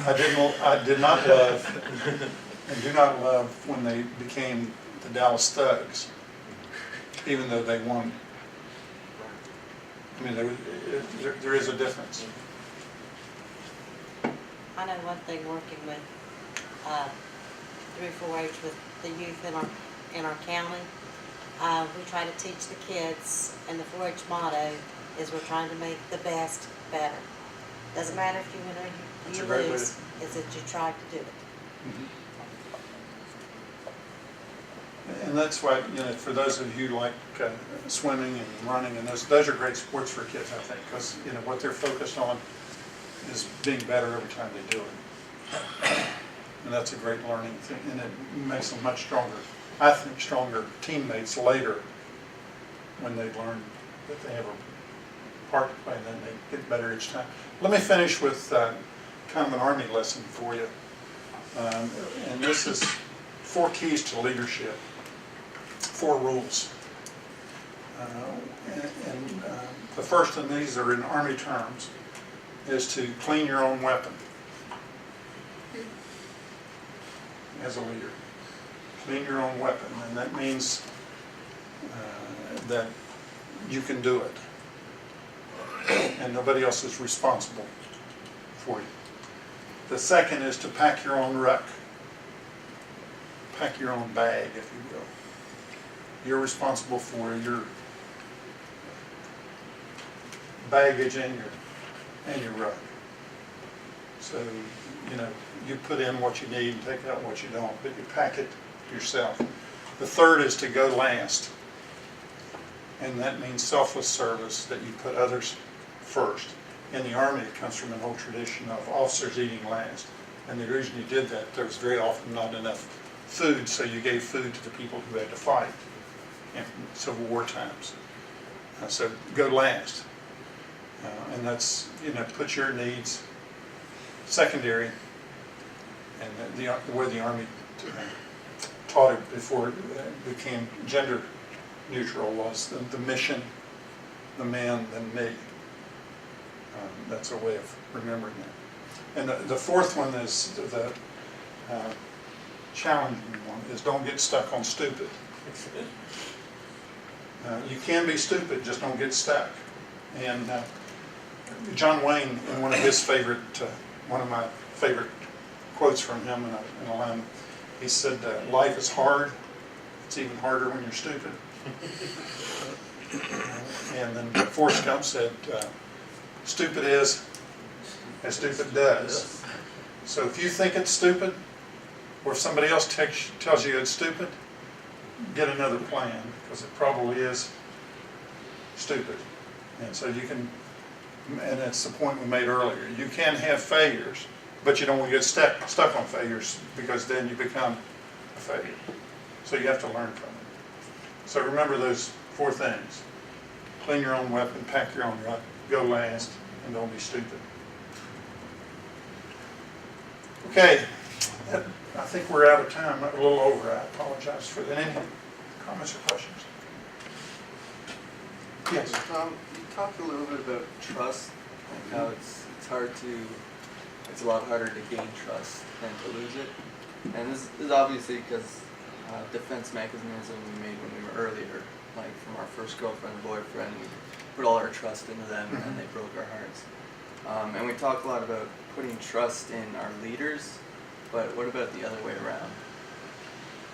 [SPEAKER 1] I did not love and do not love when they became the Dallas Thugs, even though they won. I mean, there is a difference.
[SPEAKER 19] I know one thing, working with 3-4-H with the youth in our county, we try to teach the kids, and the 4-H motto is we're trying to make the best better. Doesn't matter if you win or
[SPEAKER 1] That's
[SPEAKER 19] you
[SPEAKER 1] a great way
[SPEAKER 19] lose, it's that you tried to do it.
[SPEAKER 1] And that's why, you know, for those of you who like swimming and running, and those are great sports for kids, I think, because, you know, what they're focused on is being better every time they do it. And that's a great learning thing, and it makes them much stronger, I think, stronger teammates later when they learn that they have a part to play, and then they get better each time. Let me finish with kind of an Army lesson for you. And this is 4 keys to leadership, 4 rules. The first of these are in Army terms, is to clean your own weapon as a leader. Clean your own weapon, and that means that you can do it, and nobody else is responsible for you. The second is to pack your own ruck. Pack your own bag, if you will. You're responsible for your baggage and your ruck. So, you know, you put in what you need and take out what you don't, but you pack it yourself. The third is to go last. And that means selfless service, that you put others first. In the Army, it comes from an old tradition of officers eating last. And the reason you did that, there was very often not enough food, so you gave food to the people who had to fight in Civil War times. So go last. And that's, you know, put your needs secondary. And the way the Army taught it before it became gender neutral was the mission, the man, then me. That's a way of remembering that. And the fourth one is the challenging one, is don't get stuck on stupid. You can be stupid, just don't get stuck. And John Wayne, in one of my favorite quotes from him in a line, he said, life is hard, it's even harder when you're stupid. And then Forrest Gump said, stupid is as stupid does. So if you think it's stupid, or if somebody else tells you it's stupid, get another plan, because it probably is stupid. And so you can, and that's the point we made earlier, you can have failures, but you don't want to get stuck on failures, because then you become a failure. So you have to learn from it. So remember those 4 things. Clean your own weapon, pack your own ruck, go last, and don't be stupid. Okay, I think we're out of time, a little over. I apologize for that. Any comments or questions? Yes.
[SPEAKER 20] You talked a little bit about trust, and how it's a lot harder to gain trust than to lose it. And this is obviously because defense mechanism we made when we were earlier, like from our first girlfriend and boyfriend, we put all our trust into them and they broke our hearts. And we talk a lot about putting trust in our leaders, but what about the other way around?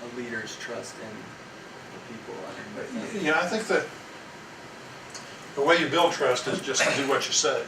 [SPEAKER 20] A leader's trust in the people underneath them?
[SPEAKER 1] Yeah, I think that the way you build trust is just to do what you say.